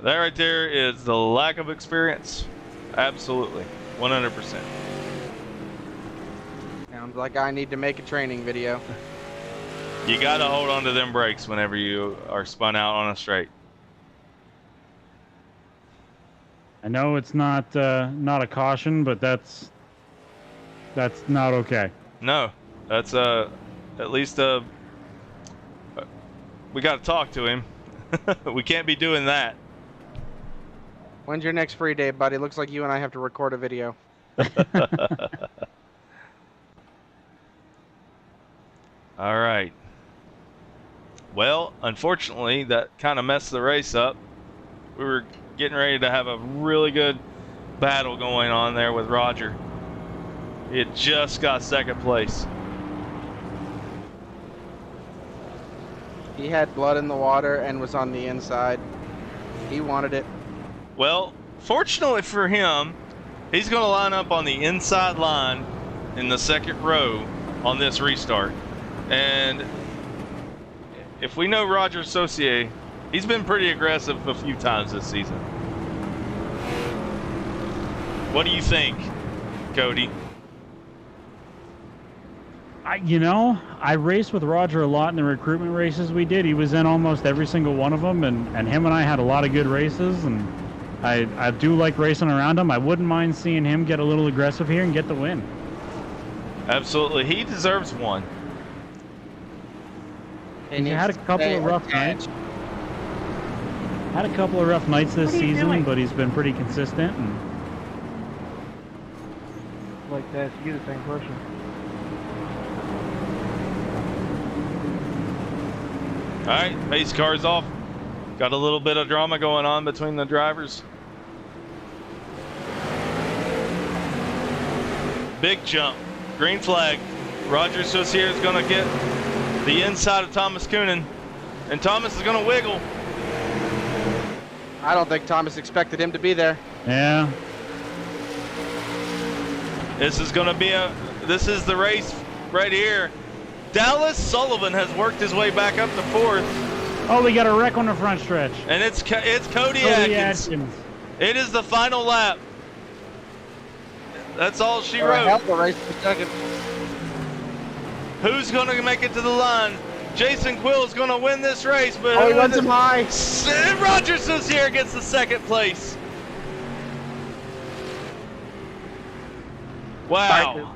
[SPEAKER 3] That right there is the lack of experience. Absolutely, 100%.
[SPEAKER 8] Sounds like I need to make a training video.
[SPEAKER 3] You gotta hold on to them brakes whenever you are spun out on a straight.
[SPEAKER 4] I know it's not not a caution, but that's not okay.
[SPEAKER 3] No, that's at least we gotta talk to him. We can't be doing that.
[SPEAKER 8] When's your next free day, buddy? Looks like you and I have to record a video.
[SPEAKER 3] All right. Well, unfortunately, that kind of messed the race up. We were getting ready to have a really good battle going on there with Roger. He had just got second place.
[SPEAKER 8] He had blood in the water and was on the inside. He wanted it.
[SPEAKER 3] Well, fortunately for him, he's going to line up on the inside line in the second row on this restart. And if we know Roger Saucier, he's been pretty aggressive a few times this season. What do you think, Cody?
[SPEAKER 4] I raced with Roger a lot in the recruitment races we did. He was in almost every single one of them, and him and I had a lot of good races, and I do like racing around him. I wouldn't mind seeing him get a little aggressive here and get the win.
[SPEAKER 3] Absolutely. He deserves one.
[SPEAKER 4] He had a couple of rough nights. Had a couple of rough nights this season, but he's been pretty consistent. And
[SPEAKER 5] Like to ask you the same question.
[SPEAKER 3] All right, pace car's off. Got a little bit of drama going on between the drivers. Big jump, green flag. Roger Saucier is going to get the inside of Thomas Coonan, and Thomas is going to wiggle.
[SPEAKER 8] I don't think Thomas expected him to be there.
[SPEAKER 4] yeah,
[SPEAKER 3] This is going to be this is the race right here. Dallas Sullivan has worked his way back up to fourth,
[SPEAKER 4] oh, we got a wreck on the front stretch.
[SPEAKER 3] and it's Cody
[SPEAKER 4] Cody
[SPEAKER 3] Atkins.
[SPEAKER 4] Atkins.
[SPEAKER 3] It is the final lap. That's all she
[SPEAKER 8] Or
[SPEAKER 3] wrote.
[SPEAKER 8] held the race for second.
[SPEAKER 3] Who's going to make it to the line? Jason Quill is going to win this race, but
[SPEAKER 8] Oh, he
[SPEAKER 3] who
[SPEAKER 8] runs
[SPEAKER 3] is
[SPEAKER 8] him
[SPEAKER 3] it?
[SPEAKER 8] high.
[SPEAKER 3] Roger Saucier gets the second place. Wow.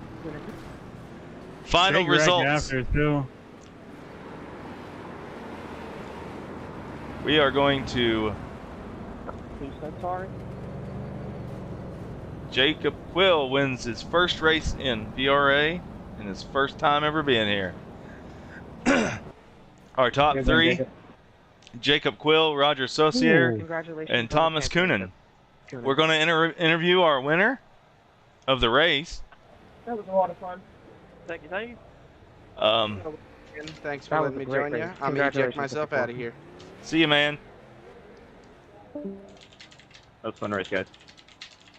[SPEAKER 3] Final
[SPEAKER 4] Big wreck
[SPEAKER 3] results.
[SPEAKER 4] after too.
[SPEAKER 3] We are going to
[SPEAKER 7] Who said sorry?
[SPEAKER 3] Jacob Quill wins his first race in PRA and his first time ever being here. Our top
[SPEAKER 6] Here's one,
[SPEAKER 3] three:
[SPEAKER 6] Jacob.
[SPEAKER 3] Jacob Quill, Roger Saucier,
[SPEAKER 5] Congratulations.
[SPEAKER 3] and Thomas Coonan. We're going to interview our winner. of the race.
[SPEAKER 9] That was a lot of fun. Thank you. Thank you.
[SPEAKER 8] Thanks
[SPEAKER 5] That
[SPEAKER 8] for
[SPEAKER 5] was
[SPEAKER 8] letting
[SPEAKER 5] a
[SPEAKER 8] me
[SPEAKER 5] great
[SPEAKER 8] join you.
[SPEAKER 5] race.
[SPEAKER 8] I'm gonna eject
[SPEAKER 5] Congratulations,
[SPEAKER 8] myself
[SPEAKER 5] Mr.
[SPEAKER 8] out of here.
[SPEAKER 3] See you, man.
[SPEAKER 1] That was a fun race, guys.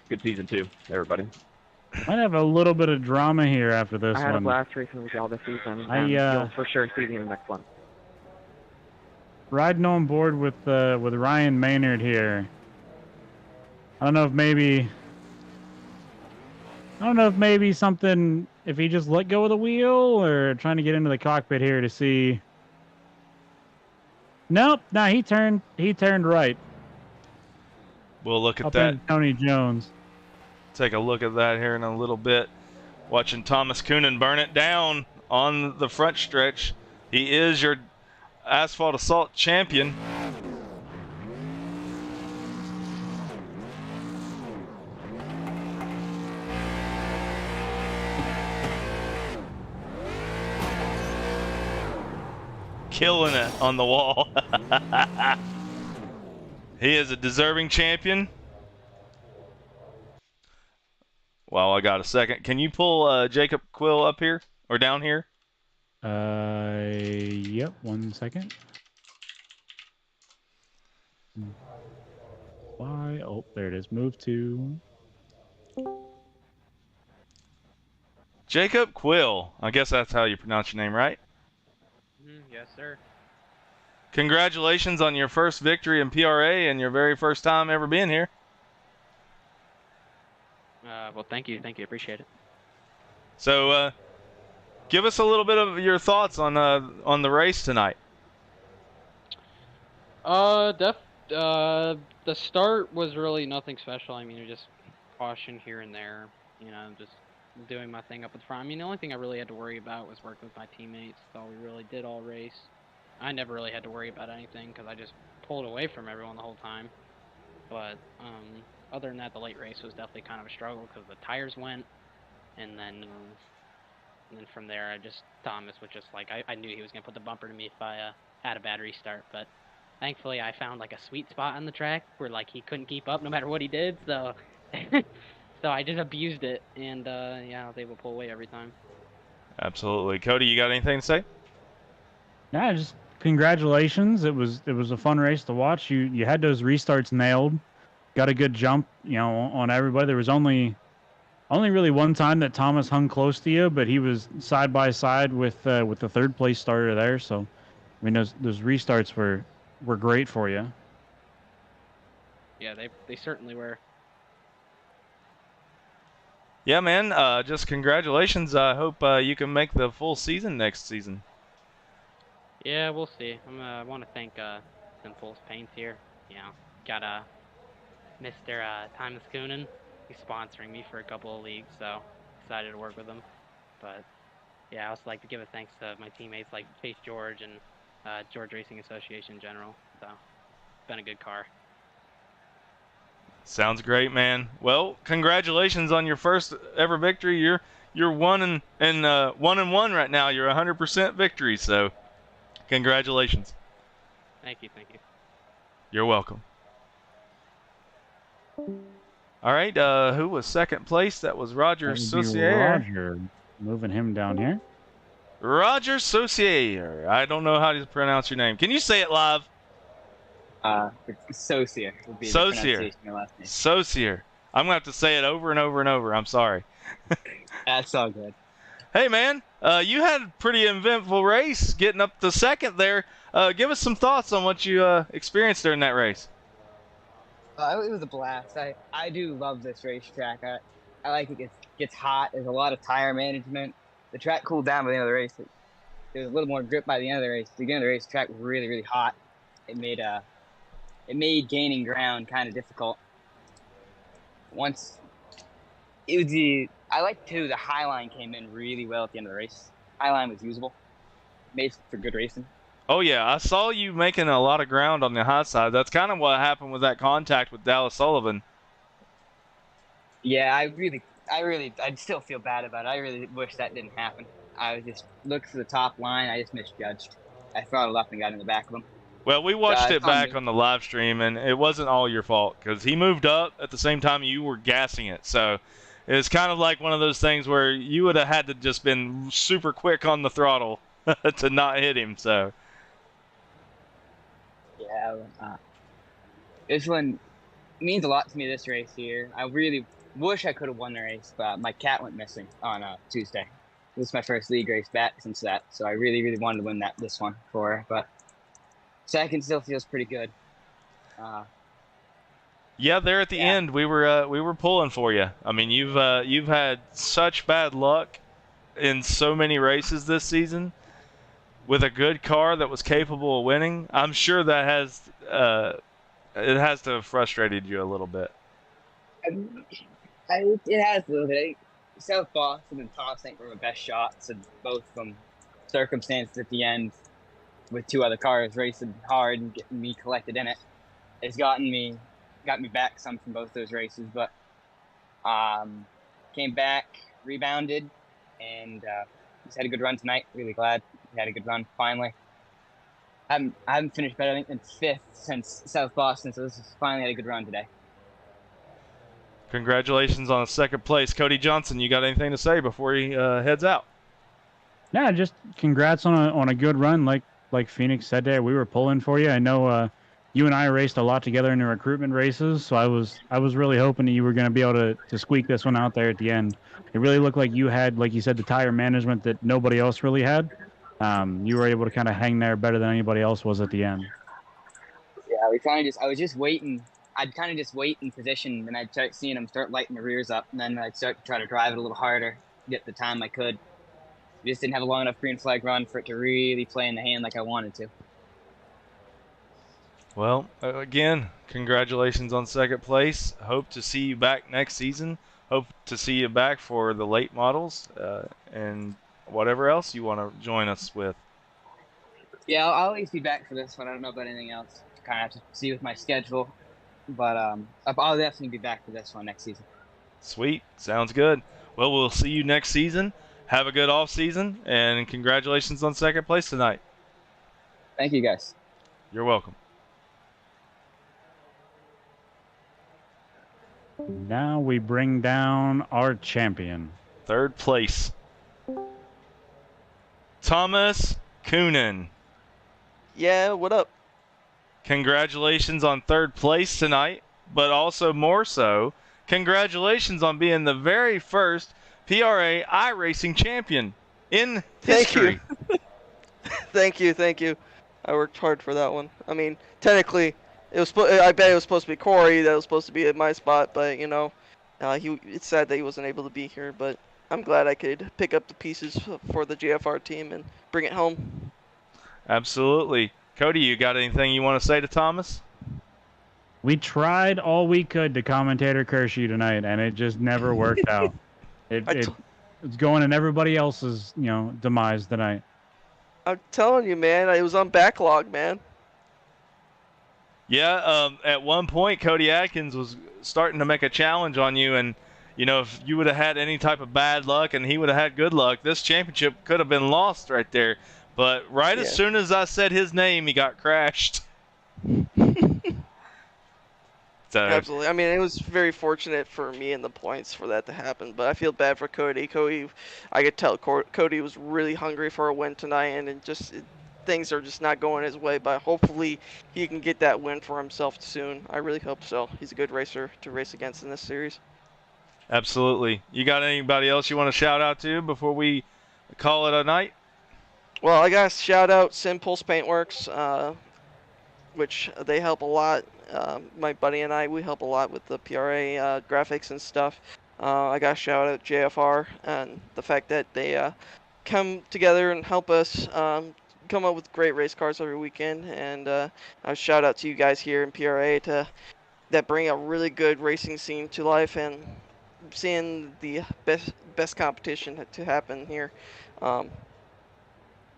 [SPEAKER 1] Good season too, everybody.
[SPEAKER 4] Might have a little bit of drama here after this
[SPEAKER 9] I had a
[SPEAKER 4] one.
[SPEAKER 9] blast racing with y'all this season,
[SPEAKER 4] I,
[SPEAKER 9] and you'll for sure see me in the next one.
[SPEAKER 4] Riding on board with Ryan Maynard here. I don't know if maybe something, if he just let go of the wheel, or trying to get into the cockpit here to see. Nope, nah, he turned right.
[SPEAKER 3] We'll look at
[SPEAKER 4] Up
[SPEAKER 3] that.
[SPEAKER 4] into Tony Jones.
[SPEAKER 3] Take a look at that here in a little bit. Watching Thomas Coonan burn it down on the front stretch. He is your Asphalt Assault champion. Killing it on the wall. He is a deserving champion. Wow, I got a second. Can you pull Jacob Quill up here or down here?
[SPEAKER 4] Yep, 1 second. Why? Oh, there it is. Move to.
[SPEAKER 3] Jacob Quill. I guess that's how you pronounce your name, right?
[SPEAKER 2] Yes, sir.
[SPEAKER 3] Congratulations on your first victory in PRA and your very first time ever being here.
[SPEAKER 2] Well, thank you. Thank you. Appreciate it.
[SPEAKER 3] So, give us a little bit of your thoughts on the race tonight.
[SPEAKER 10] The start was really nothing special. I mean, just caution here and there. You know, just doing my thing up at the front. I mean, the only thing I really had to worry about was working with my teammates. That's all we really did all race. I never really had to worry about anything because I just pulled away from everyone the whole time. But other than that, the late race was definitely kind of a struggle because the tires went, and then from there, Thomas was just like, I knew he was gonna put the bumper to me if I had a bad restart. But thankfully, I found like a sweet spot on the track where like he couldn't keep up no matter what he did. So so I just abused it, and yeah, I was able to pull away every time.
[SPEAKER 3] Absolutely. Cody, you got anything to say?
[SPEAKER 4] Yeah, just congratulations. It was a fun race to watch. You had those restarts nailed. Got a good jump, on everybody. There was only really one time that Thomas hung close to you, but he was side by side with the third place starter there. So, I mean, those restarts were great for you.
[SPEAKER 10] Yeah, they certainly were.
[SPEAKER 3] Yeah, man. Just congratulations. I hope you can make the full season next season.
[SPEAKER 10] Yeah, we'll see. I want to thank Simple Paints here. Got Mr. Thomas Coonan. He's sponsoring me for a couple of leagues, so excited to work with him. But yeah, I also like to give a thanks to my teammates like Chase George and George Racing Association in general. So it's been a good car.
[SPEAKER 3] Sounds great, man. Well, congratulations on your first ever victory. You're 1 and 1 right now. You're 100% victory. So, congratulations.
[SPEAKER 10] Thank you.
[SPEAKER 3] You're welcome. All right. Who was second place? That was Roger Saucier.
[SPEAKER 4] Roger, moving him down here.
[SPEAKER 3] Roger Saucier. I don't know how to pronounce your name. Can you say it live?
[SPEAKER 6] It's Saucier. Would be the
[SPEAKER 3] Saucier.
[SPEAKER 6] pronunciation of your last name.
[SPEAKER 3] Saucier. I'm going to have to say it over and over and over. I'm sorry.
[SPEAKER 6] That's all good.
[SPEAKER 3] Hey, man. You had a pretty eventful race getting up to second there. Give us some thoughts on what you experienced during that race.
[SPEAKER 6] It was a blast. I do love this racetrack. I like it gets hot. There's a lot of tire management. The track cooled down by the end of the race. There was a little more grip by the end of the race. At the beginning of the race, the track was really, really hot. It made gaining ground kind of difficult. I like too, the high line came in really well at the end of the race. High line was usable. Made for good racing.
[SPEAKER 3] Oh, yeah. I saw you making a lot of ground on the high side. That's kind of what happened with that contact with Dallas Sullivan.
[SPEAKER 6] Yeah, I still feel bad about it. I really wish that didn't happen. I was just looked for the top line. I just misjudged. I throttled up and got in the back of him.
[SPEAKER 3] Well, we watched it back on the live stream, and it wasn't all your fault because he moved up at the same time you were gassing it. So It was kind of like one of those things where you would have had to just been super quick on the throttle to not hit him. So
[SPEAKER 6] Yeah, this one means a lot to me. This race here, I really wish I could have won the race, but my cat went missing on Tuesday. This is my first league race back since that, so I really, really wanted to win this one for her. But second still feels pretty good.
[SPEAKER 3] yeah, there at the end we were pulling for you. I mean, you've had such bad luck in so many races this season with a good car that was capable of winning. I'm sure that has it has to have frustrated you a little bit.
[SPEAKER 6] It has a little bit. South Boston and Toss St. were my best shots, and both of them circumstances at the end with two other cars racing hard and getting me collected in it. It's got me back some from both those races, but came back, rebounded, and just had a good run tonight. Really glad we had a good run finally. I haven't finished better, I think, than 5th since South Boston, so this is finally had a good run today.
[SPEAKER 3] Congratulations on second place. Cody Johnson, you got anything to say before he heads out?
[SPEAKER 4] Yeah, just congrats on a good run. Like Phoenix said there, we were pulling for you. I know you and I raced a lot together in the recruitment races, so I was really hoping that you were going to be able to squeak this one out there at the end. It really looked like you had, like you said, the tire management that nobody else really had. You were able to kind of hang there better than anybody else was at the end.
[SPEAKER 6] Yeah, I was just waiting. I'd kind of just wait in position, and I'd start seeing them start lighting the rears up, and then I'd start to try to drive it a little harder, get the time I could. We just didn't have a long enough green flag run for it to really play in the hand like I wanted to.
[SPEAKER 3] Well, again, congratulations on second place. Hope to see you back next season. Hope to see you back for the late models and whatever else you want to join us with.
[SPEAKER 6] Yeah, I'll always be back for this one. I don't know about anything else. Kind of have to see with my schedule. But I'll definitely be back for this one next season.
[SPEAKER 3] Sweet. Sounds good. Well, we'll see you next season. Have a good off season, and congratulations on second place tonight.
[SPEAKER 6] Thank you, guys.
[SPEAKER 3] You're welcome.
[SPEAKER 4] Now we bring down our champion.
[SPEAKER 3] Third place, Thomas Coonan.
[SPEAKER 11] Yeah, what up?
[SPEAKER 3] Congratulations on third place tonight, but also more so, congratulations on being the very first PRA iRacing champion in history.
[SPEAKER 11] Thank you. Thank you. I worked hard for that one. I mean, technically, I bet it was supposed to be Corey that was supposed to be at my spot, but you know, it's sad that he wasn't able to be here. But I'm glad I could pick up the pieces for the JFR team and bring it home.
[SPEAKER 3] Absolutely. Cody, you got anything you want to say to Thomas?
[SPEAKER 4] We tried all we could to commentator curse you tonight, and it just never worked out. It's going in everybody else's, demise tonight.
[SPEAKER 11] I'm telling you, man, it was on backlog, man.
[SPEAKER 3] Yeah, at one point, Cody Atkins was starting to make a challenge on you, and, if you would have had any type of bad luck and he would have had good luck, this championship could have been lost right there. But as soon as I said his name, he got crashed.
[SPEAKER 11] Absolutely. I mean, it was very fortunate for me and the points for that to happen, but I feel bad for Cody. I could tell Cody was really hungry for a win tonight, and things are just not going his way, but hopefully he can get that win for himself soon. I really hope so. He's a good racer to race against in this series.
[SPEAKER 3] Absolutely. You got anybody else you want to shout out to before we call it a night?
[SPEAKER 11] Well, I got to shout out Simpulse Paintworks, which they help a lot. My buddy and I, we help a lot with the PRA graphics and stuff. I got to shout out JFR and the fact that they come together and help us come up with great race cars every weekend. And I shout out to you guys here in PRA that bring a really good racing scene to life and seeing the best competition to happen here.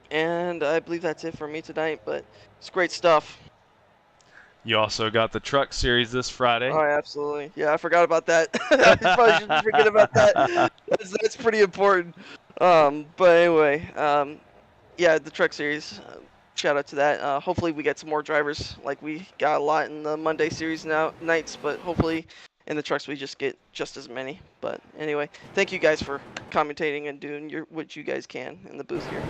[SPEAKER 11] And I believe that's it for me tonight, but it's great stuff.
[SPEAKER 3] You also got the truck series this Friday.
[SPEAKER 11] Oh, absolutely. Yeah, I forgot about that. I probably shouldn't forget about that. That's pretty important. But anyway, yeah, the truck series, shout out to that. Hopefully we get some more drivers like we got a lot in the Monday series nights, but hopefully In the trucks, we just get just as many. But anyway, thank you guys for commentating and doing what you guys can in the booth here.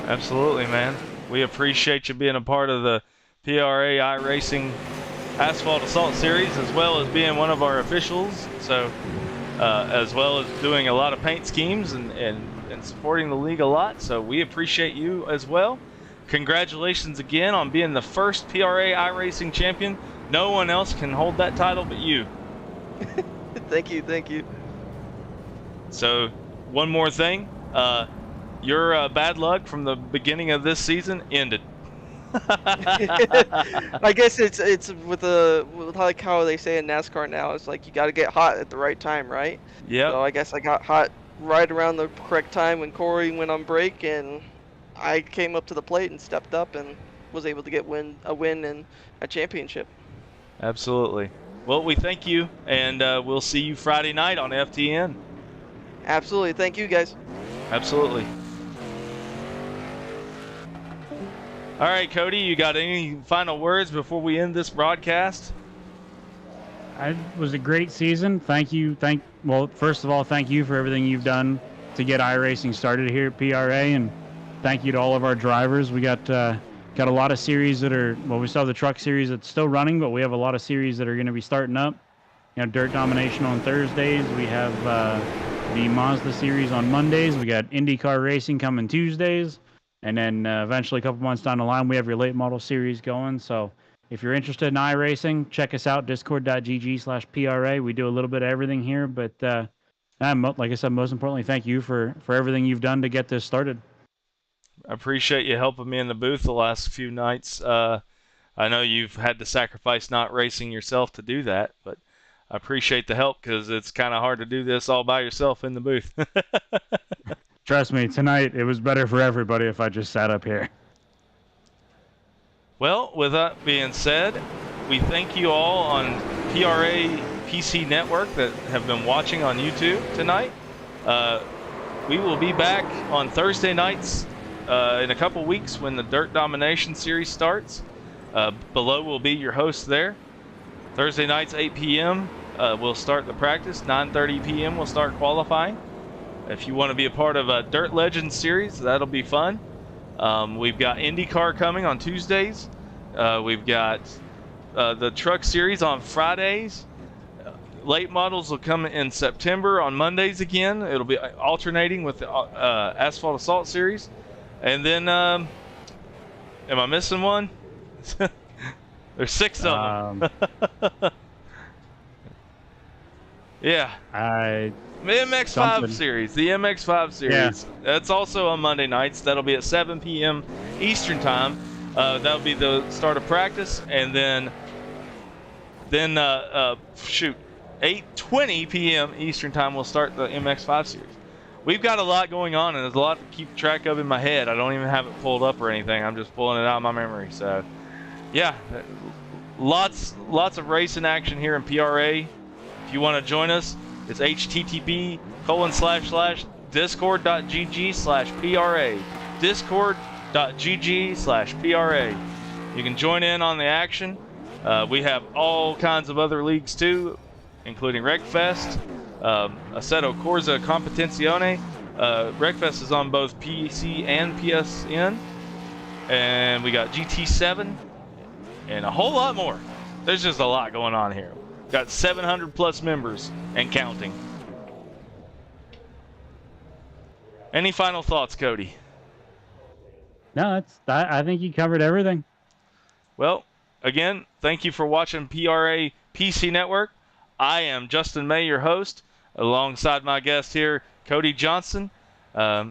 [SPEAKER 3] Absolutely, man. We appreciate you being a part of the PRA iRacing Asphalt Assault Series, as well as being one of our officials. So, as well as doing a lot of paint schemes and supporting the league a lot. So we appreciate you as well. Congratulations again on being the first PRA iRacing champion. No one else can hold that title but you.
[SPEAKER 11] Thank you.
[SPEAKER 3] So, one more thing. Your bad luck from the beginning of this season ended.
[SPEAKER 11] I guess it's with like how they say in NASCAR now. It's like you got to get hot at the right time, right?
[SPEAKER 3] Yeah.
[SPEAKER 11] So I guess I got hot right around the correct time when Corey went on break, and I came up to the plate and stepped up and was able to get a win and a championship.
[SPEAKER 3] Absolutely. Well, we thank you, and we'll see you Friday night on FTN.
[SPEAKER 11] Absolutely. Thank you, guys.
[SPEAKER 3] Absolutely. All right, Cody, you got any final words before we end this broadcast?
[SPEAKER 4] It was a great season. Thank you. Well, first of all, thank you for everything you've done to get iRacing started here at PRA, and thank you to all of our drivers. We got a lot of series that are, well, we still have the truck series that's still running, but we have a lot of series that are going to be starting up. You know, Dirt Domination on Thursdays. We have the Mazda series on Mondays. We got IndyCar racing coming Tuesdays. And then eventually, a couple months down the line, we have your late model series going. So if you're interested in iRacing, check us out, discord.gg/PRA. We do a little bit of everything here. But like I said, most importantly, thank you for everything you've done to get this started.
[SPEAKER 3] I appreciate you helping me in the booth the last few nights. I know you've had to sacrifice not racing yourself to do that, but I appreciate the help because it's kind of hard to do this all by yourself in the booth.
[SPEAKER 4] Trust me, tonight it was better for everybody if I just sat up here.
[SPEAKER 3] Well, with that being said, we thank you all on PRA PC Network that have been watching on YouTube tonight. We will be back on Thursday nights in a couple weeks when the Dirt Domination series starts. Below will be your host there. Thursday nights, 8 p.m. We'll start the practice. 9:30 p.m. we'll start qualifying. If you want to be a part of a Dirt Legends series, that'll be fun. We've got IndyCar coming on Tuesdays. We've got the Truck Series on Fridays. Late models will come in September on Mondays again. It'll be alternating with the Asphalt Assault Series. And then, am I missing one? There's 6 of them. Yeah. The MX5 series. The MX5 series. Yeah. That's also on Monday nights. That'll be at 7 p.m. Eastern time. That'll be the start of practice. And then 8:20 p.m. Eastern time we'll start the MX5 series. We've got a lot going on, and there's a lot to keep track of in my head. I don't even have it pulled up or anything. I'm just pulling it out of my memory. So, yeah, lots of racing action here in PRA. If you want to join us, it's http://discord.gg/PRA. Discord.gg/PRA. You can join in on the action. We have all kinds of other leagues too, including Wreckfest, Assetto Corsa Competizione. Wreckfest is on both PC and PSN. And we got GT7 and a whole lot more. There's just a lot going on here. Got 700 plus members and counting. Any final thoughts, Cody?
[SPEAKER 4] No, I think you covered everything.
[SPEAKER 3] Well, again, thank you for watching PRA PC Network. I am Justin May, your host, alongside my guest here, Cody Johnson.